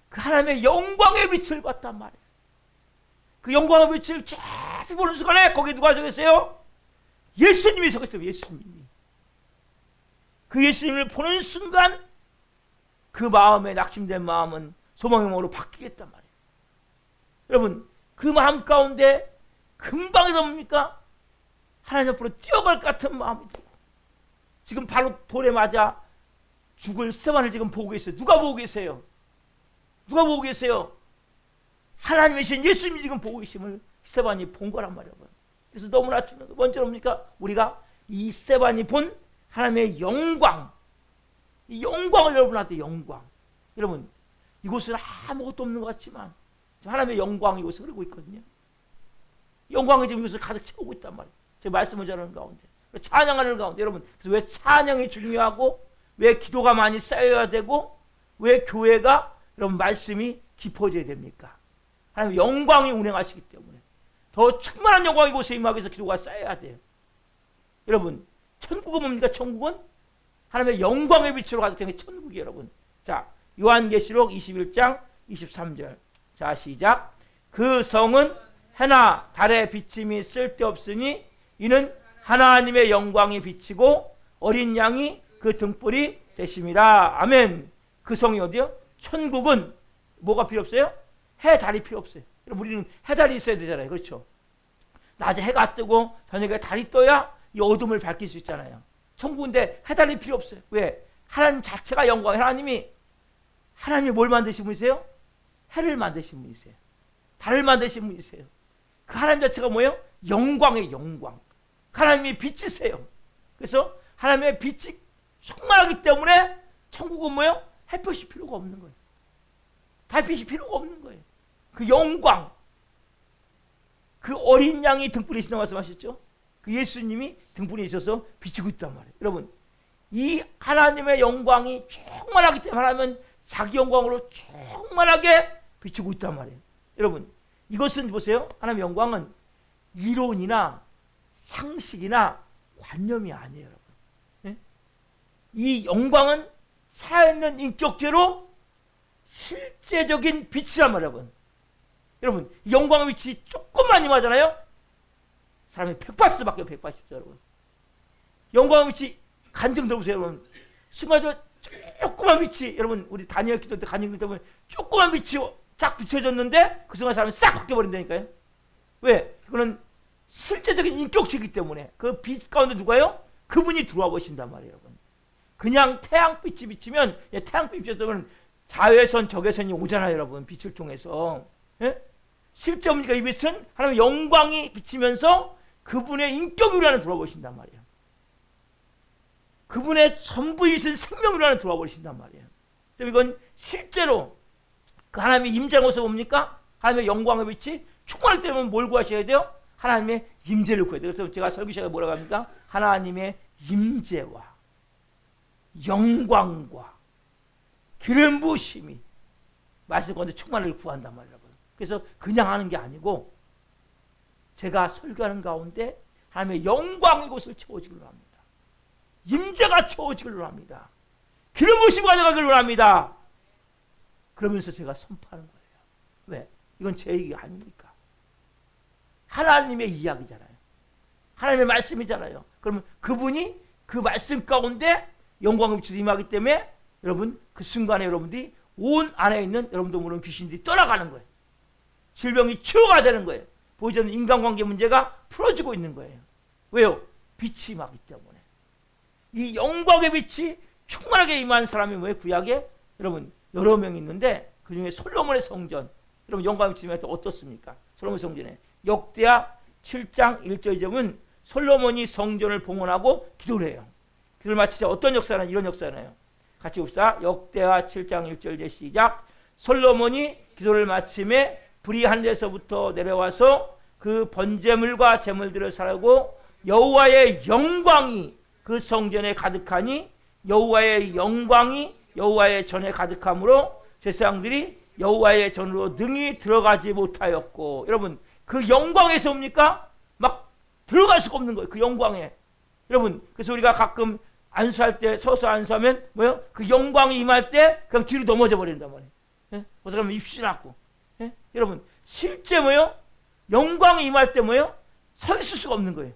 그 하나님의 영광의 빛을 봤단 말이에요. 그 영광의 빛을 계속 보는 순간에 거기 누가 서 있어요? 예수님이 서 있어요. 예수님이. 그 예수님을 보는 순간 그 마음에 낙심된 마음은 소망의 마음으로 바뀌겠단 말이에요. 여러분, 그 마음 가운데 금방 뭡니까? 하나님 앞으로 뛰어갈 것 같은 마음이 들고, 지금 바로 돌에 맞아 죽을 스테반을 지금 보고 계세요. 누가 보고 계세요? 누가 보고 계세요? 하나님이신 예수님이 지금 보고 계심을 스테반이 본 거란 말이에요. 그래서 너무나 중요한 거 먼저 뭡니까? 우리가 이 스테반이 본 하나님의 영광, 이 영광을 여러분한테 영광. 여러분, 이곳은 아무것도 없는 것 같지만 하나님의 영광이 이곳에 흐르고 있거든요. 영광이 지금 이곳을 가득 채우고 있단 말이에요. 제 말씀을 전하는 가운데, 찬양하는 가운데. 여러분, 그래서 왜 찬양이 중요하고, 왜 기도가 많이 쌓여야 되고, 왜 교회가 여러분 말씀이 깊어져야 됩니까? 하나님 영광이 운행하시기 때문에 더 충만한 영광이 이곳에 임하기 위해서 기도가 쌓여야 돼요. 여러분, 천국은 뭡니까? 천국은 하나님의 영광의 빛으로 가득 찬 게 천국이에요. 여러분, 자, 요한계시록 21장 23절. 자, 시작. 그 성은 해나 달의 비침이 쓸데없으니 이는 하나님의 영광이 비치고 어린 양이 그 등불이 되심이라. 아멘. 그 성이 어디요? 천국은 뭐가 필요 없어요? 해, 달이 필요 없어요. 우리는 해, 달이 있어야 되잖아요. 그렇죠? 낮에 해가 뜨고 저녁에 달이 떠야 이 어둠을 밝힐 수 있잖아요. 천국인데 해, 달이 필요 없어요. 왜? 하나님 자체가 영광. 하나님이 뭘 만드신 분이세요? 해를 만드신 분이세요. 달을 만드신 분이세요. 그 하나님 자체가 뭐예요? 영광의 영광. 하나님이 빛이세요. 그래서 하나님의 빛이 충만하기 때문에 천국은 뭐예요? 햇볕이 필요가 없는 거예요. 달빛이 필요가 없는 거예요. 그 영광, 그 어린 양이 등불에 있다고 말씀하셨죠? 그 예수님이 등불에 있어서 비치고 있단 말이에요. 여러분, 이 하나님의 영광이 충만하기 때문에 하나님은 자기 영광으로 충만하게 비치고 있단 말이에요. 여러분, 이것은 보세요. 하나님의 영광은 이론이나 상식이나 관념이 아니에요. 여러분, 네? 이 영광은 살아있는 인격체로 실제적인 빛이란 말이에요, 여러분. 여러분, 영광의 빛이 조금만 임하잖아요. 사람이 180도 바뀌어요, 180도, 여러분. 영광의 빛이 간증 들어보세요, 여러분. 순간적으로 조그만 빛이, 여러분, 우리 다니엘 기도 때 간증 때문에 조그만 빛이 쫙 비춰졌는데 그 순간 사람이 싹 바뀌어버린다니까요. 왜? 그거는 실제적인 인격체이기 때문에 그 빛 가운데 누가요? 그분이 들어와 보신단 말이에요, 여러분. 그냥 태양빛이 비치면, 태양빛이 비쳤으면 자외선, 적외선이 오잖아요, 여러분. 빛을 통해서. 예? 실제 뭡니까? 이 빛은 하나님의 영광이 비치면서 그분의 인격으로 하나 들어와 보신단 말이에요. 그분의 전부이신 생명으로 하나 들어와 보신단 말이에요. 이건 실제로 그 하나님의 임재한 것을 뭡니까? 하나님의 영광의 빛이 충만할 때면 뭘 구하셔야 돼요? 하나님의 임재를 구해야 돼요. 그래서 제가 설교 시간에 뭐라고 합니까? 하나님의 임재와 영광과 기름 부으심이 말씀 가운데 충만을 구한단 말이에요. 그래서 그냥 하는 게 아니고 제가 설교하는 가운데 하나님의 영광의 곳을 채워지기로 합니다. 임재가 채워지기로 합니다. 기름 부으심 가져가기로 합니다. 그러면서 제가 선포하는 거예요. 왜? 이건 제 얘기가 아닙니까? 하나님의 이야기잖아요. 하나님의 말씀이잖아요. 그러면 그분이 그 말씀 가운데 영광의 빛으로 임하기 때문에 여러분 그 순간에 여러분들이 온 안에 있는 여러분도 모르는 귀신들이 떠나가는 거예요. 질병이 치유가 되는 거예요. 보이지 않는 인간관계 문제가 풀어지고 있는 거예요. 왜요? 빛이 임하기 때문에. 이 영광의 빛이 충만하게 임한 사람이 뭐예요? 구약에 여러분 여러 명 있는데 그 중에 솔로몬의 성전, 여러분 영광의 빛이 임할 때 어떻습니까? 솔로몬의 성전에 역대하 7장 1절 2절은 솔로몬이 성전을 봉헌하고 기도를 해요. 기도를 마치자 어떤 역사는 이런 역사나요? 같이 봅시다. 역대하 7장 1절 이제 시작. 솔로몬이 기도를 마침에 불이 하늘에서부터 내려와서 그 번제물과 제물들을 사르고 여호와의 영광이 그 성전에 가득하니 여호와의 영광이 여호와의 전에 가득함으로 제사장들이 여호와의 전으로 능히 들어가지 못하였고, 여러분 그 영광에서 옵니까? 막 들어갈 수가 없는 거예요. 그 영광에. 여러분 그래서 우리가 가끔 안수할 때 서서 안수하면 뭐요? 그 영광이 임할 때 그냥 뒤로 넘어져 버린단 말이에요. 예? 어서 가면 입시 났고. 예? 여러분 실제 뭐요? 영광이 임할 때 뭐요? 서 있을 수가 없는 거예요.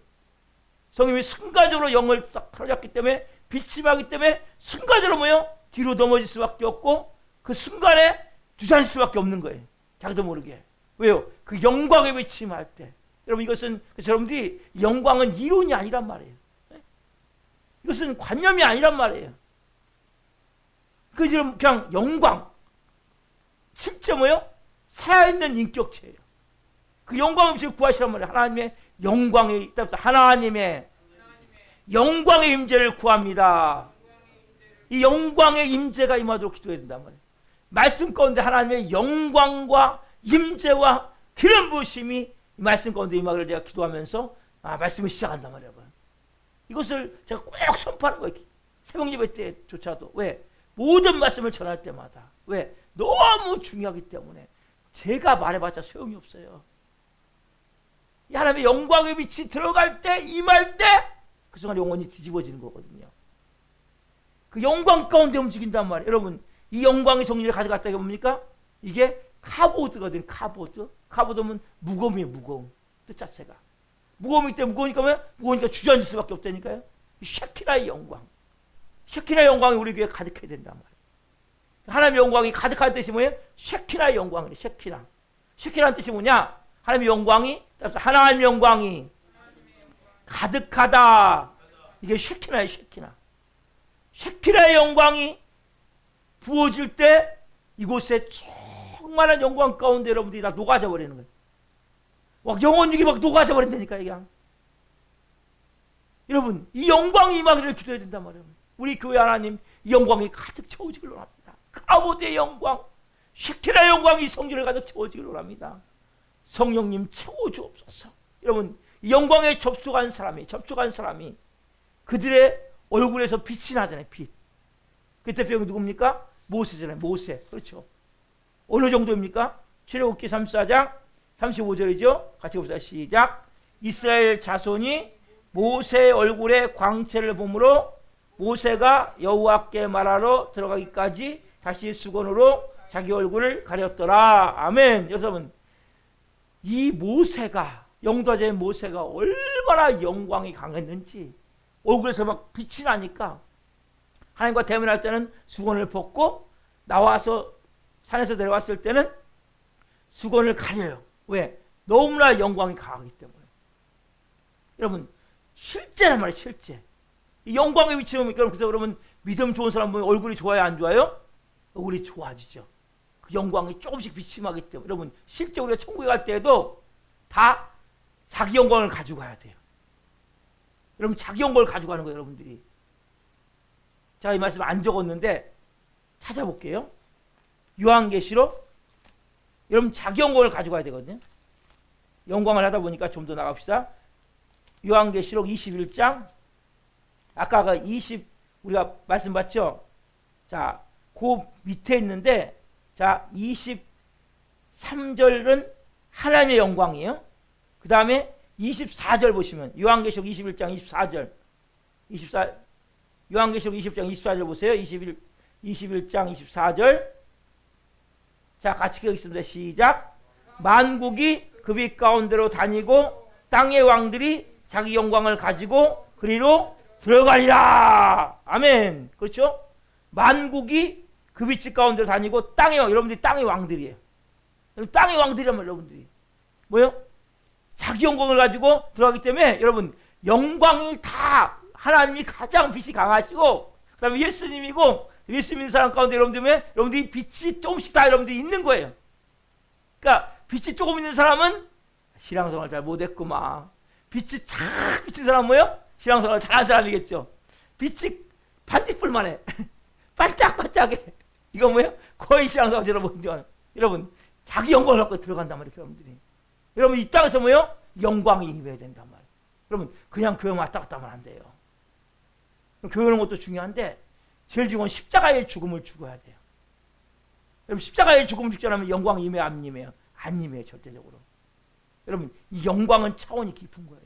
성령이 순간적으로 영을 딱 털어잡기 때문에 빛이 임하기 때문에 순간적으로 뭐요? 뒤로 넘어질 수밖에 없고 그 순간에 주저앉을 수밖에 없는 거예요. 자기도 모르게. 왜요? 그 영광의 빛이 임할 때. 여러분 이것은 그래서 여러분들이 영광은 이론이 아니란 말이에요. 이것은 관념이 아니란 말이에요. 그냥 영광. 실제 뭐요? 살아있는 인격체예요. 그 영광의 빛을 구하시란 말이에요. 하나님의 영광이 있다. 하나님의 영광의 임재를 구합니다. 이 영광의 임재가 임하도록 기도해야 된단 말이에요. 말씀 가운데 하나님의 영광과 임재와 기름 부으심이 말씀 가운데 임하기를 제가 기도하면서 말씀을 시작한단 말이에요. 이것을 제가 꼭 선포하는 거예요. 새벽 예배 때조차도. 왜? 모든 말씀을 전할 때마다. 왜? 너무 중요하기 때문에 제가 말해봤자 소용이 없어요. 이 하나님의 영광의 빛이 들어갈 때, 임할 때 그 순간 영혼이 뒤집어지는 거거든요. 그 영광 가운데 움직인단 말이에요. 여러분 이 영광의 성령을 가져갔다 이게 뭡니까? 이게 카보드거든요. 카보드. 카보드면 무거움이에요. 무거움. 뜻 자체가. 무거움이 때문에 무거우니까 뭐야? 무거우니까 주저앉을 수밖에 없다니까요. 셰키나의 영광. 셰키나의 영광이 우리 교회에 가득해야 된단 말이에요. 하나님의 영광이 가득한 뜻이 뭐예요? 셰키나의 영광이에요. 셰키나. 셰키나는 뜻이 뭐냐? 하나님의 영광이 하나님의 영광이 가득하다. 이게 셰키나예요. 셰키나. 셰키나의 영광이 부어질 때 이곳에 충만한 영광 가운데 여러분들이 다 녹아져 버리는 거예요. 막 영혼육이 막 녹아져 버린다니까 그냥. 여러분 이 영광이 임하기를 기도해야 된단 말이에요. 우리 교회 하나님 이 영광이 가득 채워지기를 합니다. 카보드의 영광, 셰키나의 영광이 성전을 가득 채워지기를 합니다. 성령님 채워주옵소서. 여러분 이 영광에 접촉한 사람이 그들의 얼굴에서 빛이 나잖아요. 빛. 그 대표가 누굽니까? 모세잖아요. 모세. 그렇죠. 어느 정도입니까? 출애굽기 34장 35절이죠. 같이 봅시다. 시작. 이스라엘 자손이 모세의 얼굴에 광채를 보므로 모세가 여호와께 말하러 들어가기까지 다시 수건으로 자기 얼굴을 가렸더라. 아멘. 여러분, 이 모세가, 영도자의 모세가 얼마나 영광이 강했는지 얼굴에서 막 빛이 나니까 하나님과 대면할 때는 수건을 벗고 나와서 산에서 내려왔을 때는 수건을 가려요. 왜? 너무나 영광이 강하기 때문에. 여러분, 실제란 말이에요. 실제. 이 영광의 위치를 보니까 그래서 여러분, 믿음 좋은 사람 보면 얼굴이 좋아요, 안 좋아요? 얼굴이 좋아지죠. 그 영광이 조금씩 비침하기 때문에. 여러분, 실제 우리가 천국에 갈 때에도 다 자기 영광을 가지고 가야 돼요. 여러분, 자기 영광을 가지고 가는 거예요, 여러분들이. 제가 이 말씀 안 적었는데 찾아볼게요. 요한계시록. 여러분, 자기 영광을 가지고 가야 되거든요. 영광을 하다 보니까 좀 더 나갑시다. 요한계시록 21장. 아까 우리가 말씀 봤죠? 자, 그 밑에 있는데, 자, 23절은 하나님의 영광이에요. 그 다음에 24절 보시면, 요한계시록 21장 24절. 요한계시록 20장 24절 보세요. 21장 24절. 자, 같이 읽겠습니다. 시작. 만국이 그 빛 가운데로 다니고 땅의 왕들이 자기 영광을 가지고 그리로 들어가리라. 아멘. 그렇죠? 만국이 그 빛 가운데로 다니고 땅의 왕, 여러분들이 땅의 왕들이에요. 땅의 왕들이란 말이에요, 여러분들이. 뭐요? 자기 영광을 가지고 들어가기 때문에 여러분, 영광이 다 하나님이 가장 빛이 강하시고, 그 다음에 예수님이고, 예수 믿는 사람 가운데 여러분들이 빛이 조금씩 다 여러분들이 있는 거예요. 그러니까 빛이 조금 있는 사람은 신앙생활 잘 못했구만. 빛이 착 비친 사람은 뭐예요? 신앙생활 잘한 사람이겠죠. 빛이 반딧불만 해. 반짝반짝해. 이거 뭐예요? 거의 신앙생활 여러분, 여러분 자기 영광을 갖고 들어간단 말이에요, 여러분들이. 여러분 이 땅에서 뭐예요? 영광이 임해야 된단 말이에요. 여러분 그냥 교회 왔다 갔다 하면 안 돼요. 교회 오는 것도 중요한데 제일 중요한 십자가의 죽음을 죽어야 돼요. 여러분 십자가의 죽음을 죽지 않으면 영광이 임해요, 안 임해요? 안 임해요, 절대적으로. 여러분 이 영광은 차원이 깊은 거예요.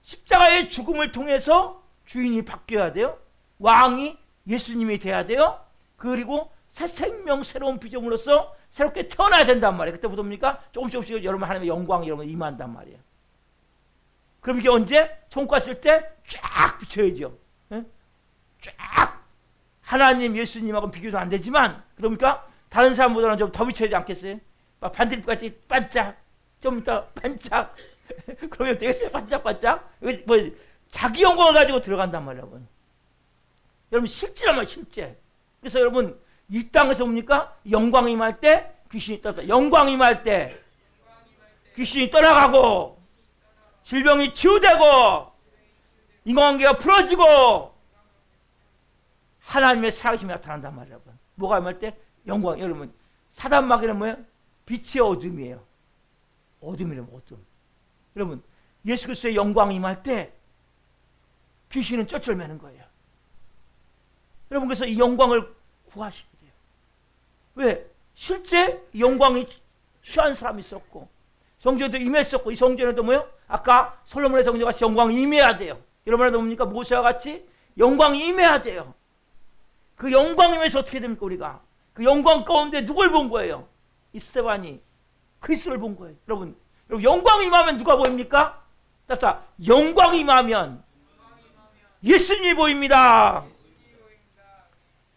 십자가의 죽음을 통해서 주인이 바뀌어야 돼요. 왕이 예수님이 돼야 돼요. 그리고 새 생명, 새로운 피조물로서 새롭게 태어나야 된단 말이에요. 그때부터 뭡니까? 조금씩 여러분 하나님의 영광이 여러분 임한단 말이에요. 그럼 이게 언제? 천국 갔을 때 쫙 비춰야죠. 예? 쫙 하나님, 예수님하고는 비교도 안 되지만 그러니까 다른 사람보다는 좀 더 비춰야지 않겠어요? 막 반딧불같이 반짝, 좀 이따 반짝. 그러면 되겠어요? 반짝반짝. 뭐 자기 영광을 가지고 들어간단 말이에요, 여러분. 여러분 실제란 말이에요, 실제. 그래서 여러분 이 땅에서 뭡니까? 영광이 임할 때 귀신이 떠나. 영광이 임할 때 귀신이 떠나가고 질병이 치유되고 인간관계가 풀어지고 하나님의 살아계심이 나타난단 말이에요, 여러분. 뭐가 임할 때? 영광. 여러분 사단마귀는 뭐예요? 빛의 어둠이에요. 어둠이라면 어둠. 여러분 예수 그리스도의 영광이 임할 때 귀신은 쩔쩔매는 거예요. 여러분 그래서 이 영광을 구하셔야 돼요. 왜? 실제 영광이 취한 사람이 있었고 성전에도 임했었고 이 성전에도 뭐예요? 아까 솔로몬의 성전같이 영광이 임해야 돼요. 여러분한테 뭡니까? 모세와 같이 영광이 임해야 돼요. 그 영광 임해서 어떻게 됩니까? 우리가 그 영광 가운데 누굴 본 거예요? 이 스데반이 그리스도를 본 거예요. 여러분 영광이 임하면 누가 보입니까? 따뜻하 영광이 임하면 예수님이 보입니다.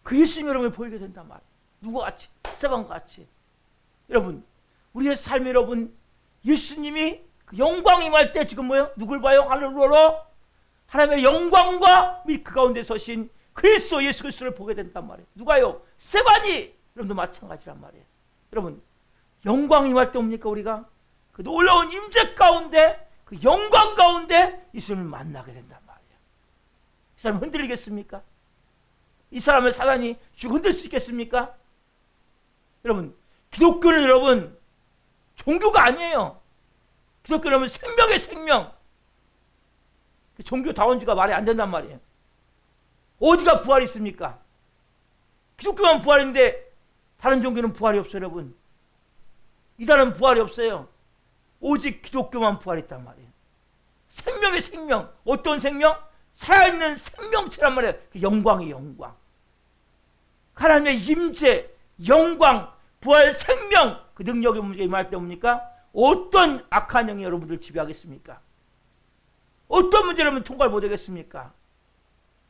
그 예수님이 여러분이 보이게 된단 말이에요. 누구와 같이? 스데반과 같이. 여러분 우리의 삶이 여러분 예수님이 그 영광이 임할 때 지금 뭐예요? 누굴 봐요? 하늘을 우러러 하나님의 영광과 그 가운데 서신 그리스도 예수 그리스도를 보게 된단 말이에요. 누가요? 스데반이. 여러분도 마찬가지란 말이에요. 여러분 영광이 임할 때 옵니까? 우리가 그 놀라운 임재 가운데 그 영광 가운데 예수님을 만나게 된단 말이에요. 이 사람 흔들리겠습니까? 이 사람을 사단이 쭉 흔들 수 있겠습니까? 여러분 기독교는 여러분 종교가 아니에요. 기독교는 생명의 생명. 종교다원주가 말이 안 된단 말이에요. 어디가 부활이 있습니까? 기독교만 부활인데 다른 종교는 부활이 없어요, 여러분. 이단은 부활이 없어요. 오직 기독교만 부활이 있단 말이에요. 생명의 생명. 어떤 생명? 살아있는 생명체란 말이에요. 그 영광이 영광. 하나님의 임재, 영광, 부활, 생명 그 능력의 문제가 임할 때 뭡니까? 어떤 악한 영이 여러분들 지배하겠습니까? 어떤 문제를 여러분 통과를 못하겠습니까?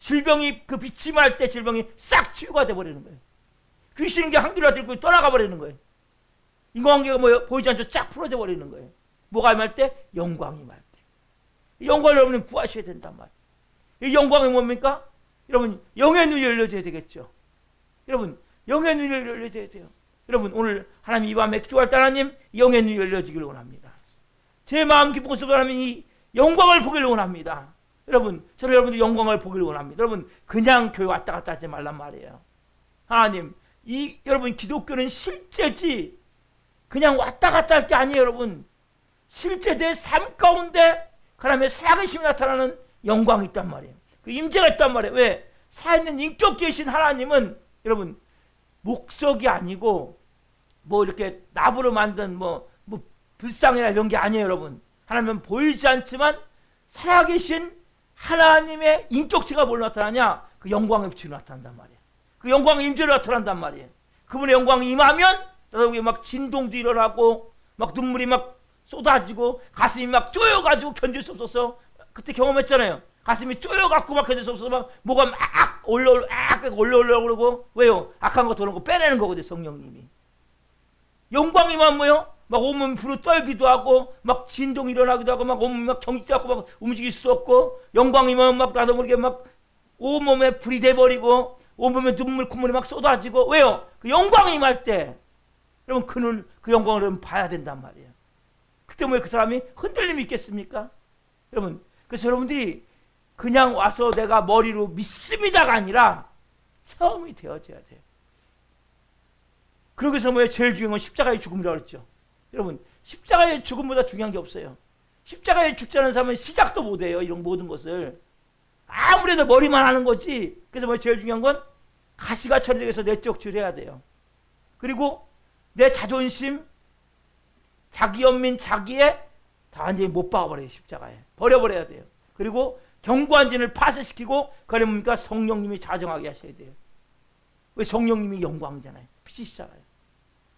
질병이 그 빛이 임할 때 질병이 싹 치유가 돼버리는 거예요. 귀신인 게 한기라 들고 떠나가 버리는 거예요. 인간관계가 뭐 보이지 않죠? 쫙 풀어져 버리는 거예요. 뭐가 임할 때? 영광이 임할 때. 영광을 여러분은 구하셔야 된단 말이에요. 이 영광이 뭡니까? 여러분 영의 눈이 열려져야 되겠죠. 여러분 영의 눈이 열려져야 돼요. 여러분 오늘 하나님 이 밤에 기도할 때 하나님 영의 눈이 열려지기를 원합니다. 제 마음 깊은 속에 하나님 이 영광을 보기를 원합니다. 여러분 저는 여러분들 영광을 보기를 원합니다. 여러분 그냥 교회 왔다 갔다 하지 말란 말이에요. 하나님 이 여러분 기독교는 실제지 그냥 왔다 갔다 할 게 아니에요. 여러분 실제 내 삶 가운데 하나님의 살아계심이 나타나는 영광이 있단 말이에요. 그 임재가 있단 말이에요. 왜? 살아있는 인격계신 하나님은 여러분 목석이 아니고 뭐 이렇게 나무로 만든 뭐 불상이나 이런 게 아니에요. 여러분 하나님은 보이지 않지만 살아계신 하나님의 인격체가 뭘 나타나냐? 그 영광의 빛이 나타난단 말이에요. 그 영광의 임재로 나타난단 말이에요. 그분의 영광이 임하면 여러분 막 진동도 일어나고 막 눈물이 막 쏟아지고 가슴이 막 쪼여가지고 견딜 수 없어서 그때 경험했잖아요. 가슴이 쪼여갖고 막 견딜 수 없어서 막 뭐가 막 올라오려고 그러고 왜요? 악한 거 도는 거 빼내는 거거든요. 성령님이. 영광이만 뭐요? 막 온몸이 불을 떨기도 하고 막 진동이 일어나기도 하고 막 온몸이 막 경직하고 막 움직일 수 없고 영광이만 막 나도 모르게 막 온몸에 불이 돼버리고 온몸에 눈물 콧물이 막 쏟아지고 왜요? 그 영광이 임할 때 여러분 그는 그 영광을 여러분 봐야 된단 말이에요. 그때 왜 그 사람이 흔들림이 있겠습니까? 여러분 그래서 여러분들이 그냥 와서 내가 머리로 믿습니다가 아니라 체험이 되어져야 돼요. 그러기서 뭐예요? 제일 중요한 건 십자가의 죽음이라고 그랬죠. 여러분 십자가의 죽음보다 중요한 게 없어요. 십자가에 죽지 않은 사람은 시작도 못해요. 이런 모든 것을 아무래도 머리만 하는 거지. 그래서 뭐 제일 중요한 건 가시가 처리되기 위해서 내적 줄여야 돼요. 그리고 내 자존심, 자기 연민, 자기의 다 완전히 못 박아버려요. 십자가에 버려버려야 돼요. 그리고 견고한 진을 파쇄시키고 그게 뭡니까? 성령님이 자정하게 하셔야 돼요. 왜? 성령님이 영광이잖아요. 빛이시잖아요.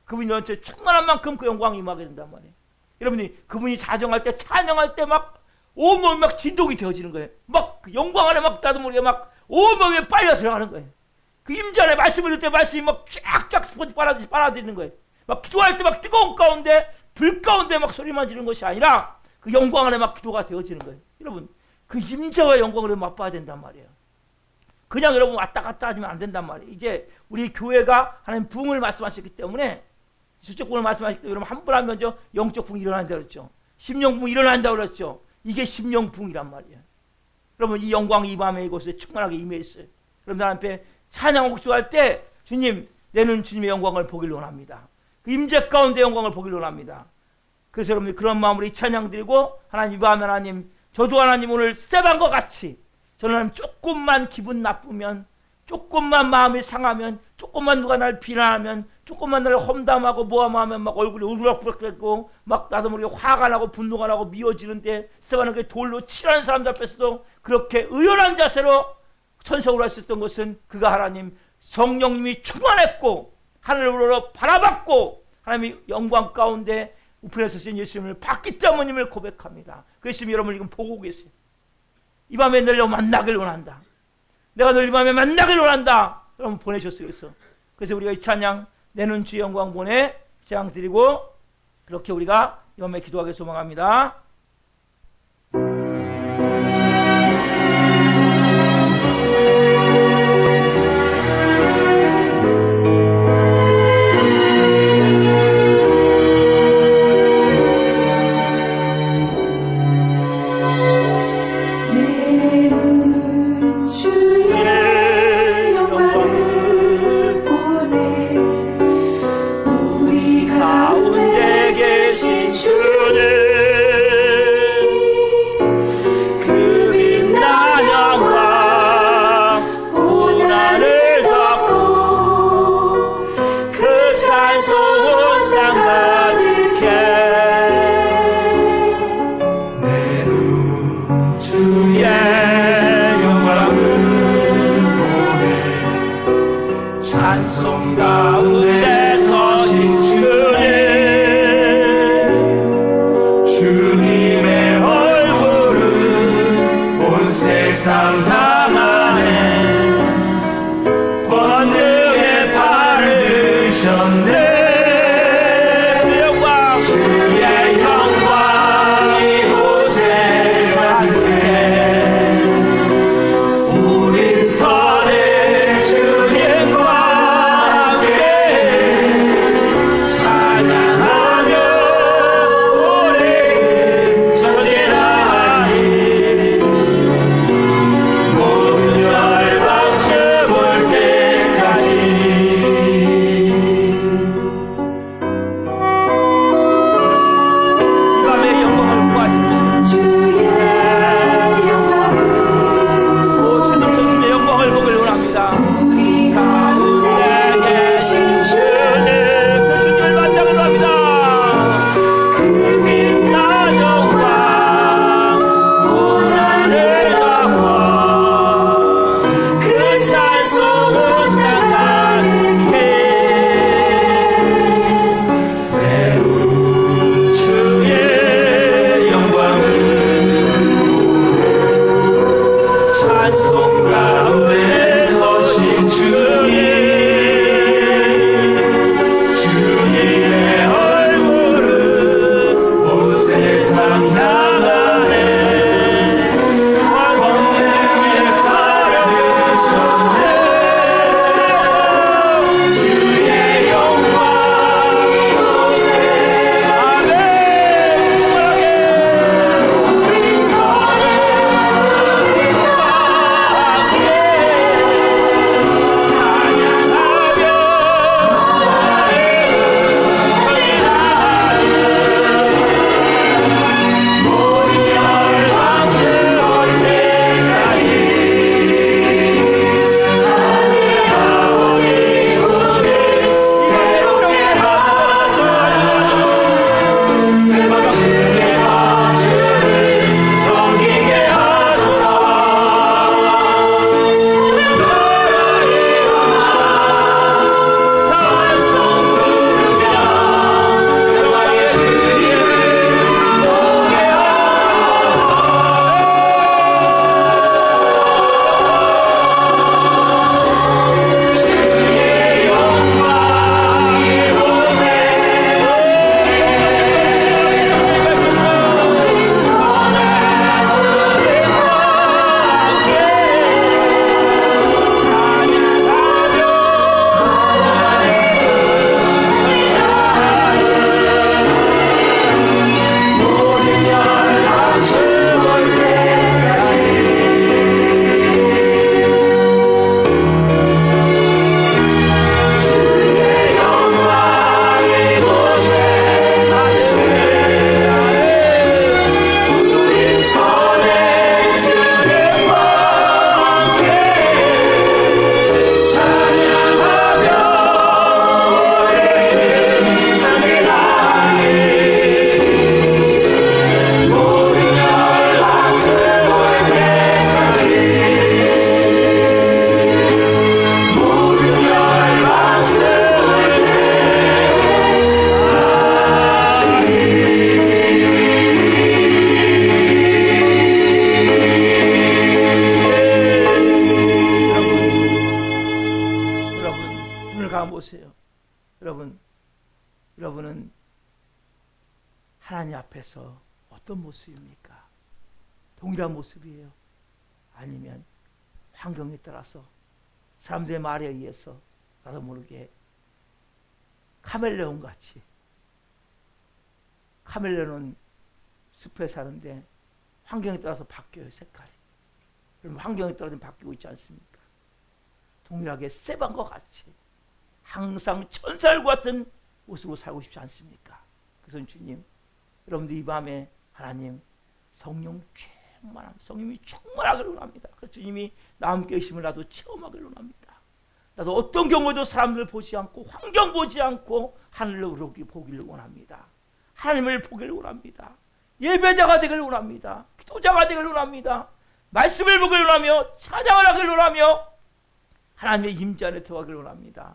그분이 너한테 충만한 만큼 그 영광이 임하게 된단 말이에요. 여러분이 그분이 자정할 때 찬양할 때 막 온몸이 막 진동이 되어지는 거예요. 막 그 영광 안에 막 나도 모르게 막 온몸에 빨려 들어가는 거예요. 그 임재 안에 말씀을 들을 때 말씀이 막 쫙쫙 스포츠 빨아들이는 거예요. 막 기도할 때 막 뜨거운 가운데 불 가운데 막 소리만 지르는 것이 아니라 그 영광 안에 막 기도가 되어지는 거예요. 여러분 그 임재와 영광을 맛봐야 된단 말이에요. 그냥 여러분 왔다 갔다 하면 안 된단 말이에요. 이제 우리 교회가 하나님 부흥을 말씀하셨기 때문에 수적 부흥을 말씀하셨기 때문에 여러분 함부로 하면 저 영적 부흥이 일어난다고 그랬죠. 심령 부흥이 일어난다고 그랬죠. 이게 심령 부흥이란 말이에요. 여러분 이 영광이 이 밤에 이곳에 충만하게 임해있어요. 여러분 하나님 앞에 찬양하고 기도할 때 주님 내는 주님의 영광을 보기를 원합니다. 그 임재 가운데 영광을 보기를 원합니다. 그래서 여러분들 그런 마음으로 이 찬양 드리고 하나님 이 밤에 하나님 저도 하나님 오늘 세반과 같이 저는 하나님 조금만 기분 나쁘면 조금만 마음이 상하면 조금만 누가 날 비난하면 조금만 나를 험담하고 모함하면 막 얼굴이 울그락불락되고 막 나도 모르게 화가 나고 분노가 나고 미워지는데 세반은 그 돌로 치라는 사람들 앞에서도 그렇게 의연한 자세로 천성으로 하셨던 것은 그가 하나님 성령님이 충만했고 하늘으로 바라봤고 하나님이 영광 가운데 우편에서 쓰신 예수님을 봤기 때문임을 고백합니다. 그 예수님 여러분 지금 보고 계세요. 이 밤에 널 만나길 원한다. 내가 널 이 밤에 만나길 원한다. 여러분 보내셨어요. 그래서 우리가 이 찬양 내는 주의 영광 보내 찬양 드리고 그렇게 우리가 이 밤에 기도하게 소망합니다. 가운데 계신 주님 주의 영광 이곳에 함께 우린 선의 주님과 함께 찬양하며 우리 전진하리 모든 열방 채울 때까지 이 밤에 영광을 구하십시오. 오 주님의 영광을 보길 원합니다. 가운데 계신 주님 그 주님을 만나기로 합니다. 그 빛나 영광 고난의 영광 그 찬송은 나가득해 외로운 주의 영광을 찬송 가운데 서신 주님 주님의 얼굴은 온 세상 향하네 권능에 가려주셨네 주의 영광 이곳에 아멘. 충만하게 우리 선의 주님과 함께 찬양하며 모든 열방 채울 때까지 하늘 아버지 우리 새롭게 하소서 내 중에서 주를 섬기게 하소서 나라 일어나 찬송 부르며 영광의 주님을 보게 하소서 주의 영광 이곳에 선의 주님과 함께 찬양하며 모든 열방 채울 때까지 주의 영광 이곳에 우리 선의 주님과 함께 찬양하며 우리는 전진하리 모든 열방 채울 때까지 모든 열방 채울 여러분 눈을 감아보세요. 여러분은 하나님 앞에서 어떤 모습입니까? 동일한 모습이에요? 아니면 환경에 따라서 사람들의 말에 의해서 나도 모르게 카멜레온 같이, 카멜레온은 숲에 사는데 환경에 따라서 바뀌어요, 색깔이. 그럼 환경에 따라 좀 바뀌고 있지 않습니까? 동일하게 세반과 같이 항상 천사와 같은 모습으로 살고 싶지 않습니까? 그래서 주님, 여러분들 이 밤에 하나님 성령 충만함, 성령이 충만하기를 원합니다. 그래서 주님이 나 함께 계심을 나도 체험하기를 원합니다. 나도 어떤 경우에도 사람들을 보지 않고 환경 보지 않고 하늘로 보기를 원합니다. 하나님을 보기를 원합니다. 예배자가 되기를 원합니다. 기도자가 되기를 원합니다. 말씀을 보기를 원하며 찬양을 하기를 원하며 하나님의 임재 안에 들어가기를 원합니다.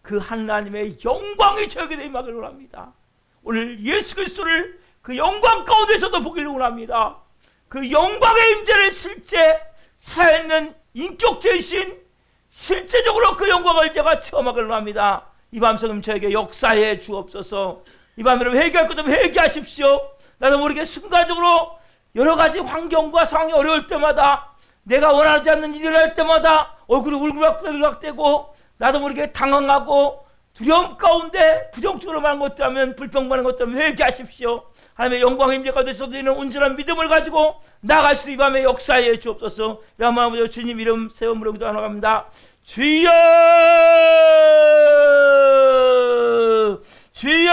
그 하나님의 영광이 저에게 임하기를 원합니다. 오늘 예수 그리스도를 그 영광 가운데서도 보기를 원합니다. 그 영광의 임재를 실제 살아있는 인격체이신 실제적으로 그 영광을 제가 체험하기를 원합니다. 이 밤 성금 저에게 역사해 주옵소서. 이 밤에 회개할 것 없으면 회개하십시오. 나도 모르게 순간적으로 여러 가지 환경과 상황이 어려울 때마다, 내가 원하지 않는 일이 일어날 때마다 얼굴이 울그락불그락되고 나도 모르게 당황하고 두려움 가운데 부정적으로 말하는 것들 하면, 불평받는 것들 하면 회개하십시오. 하나님의 영광 임재가 되셔서 있는 온전한 믿음을 가지고 나갈 수 이 밤에 역사에 주옵소서. 야마부여 주님 이름 세움으로 기도하노갑니다. 주여, 주여.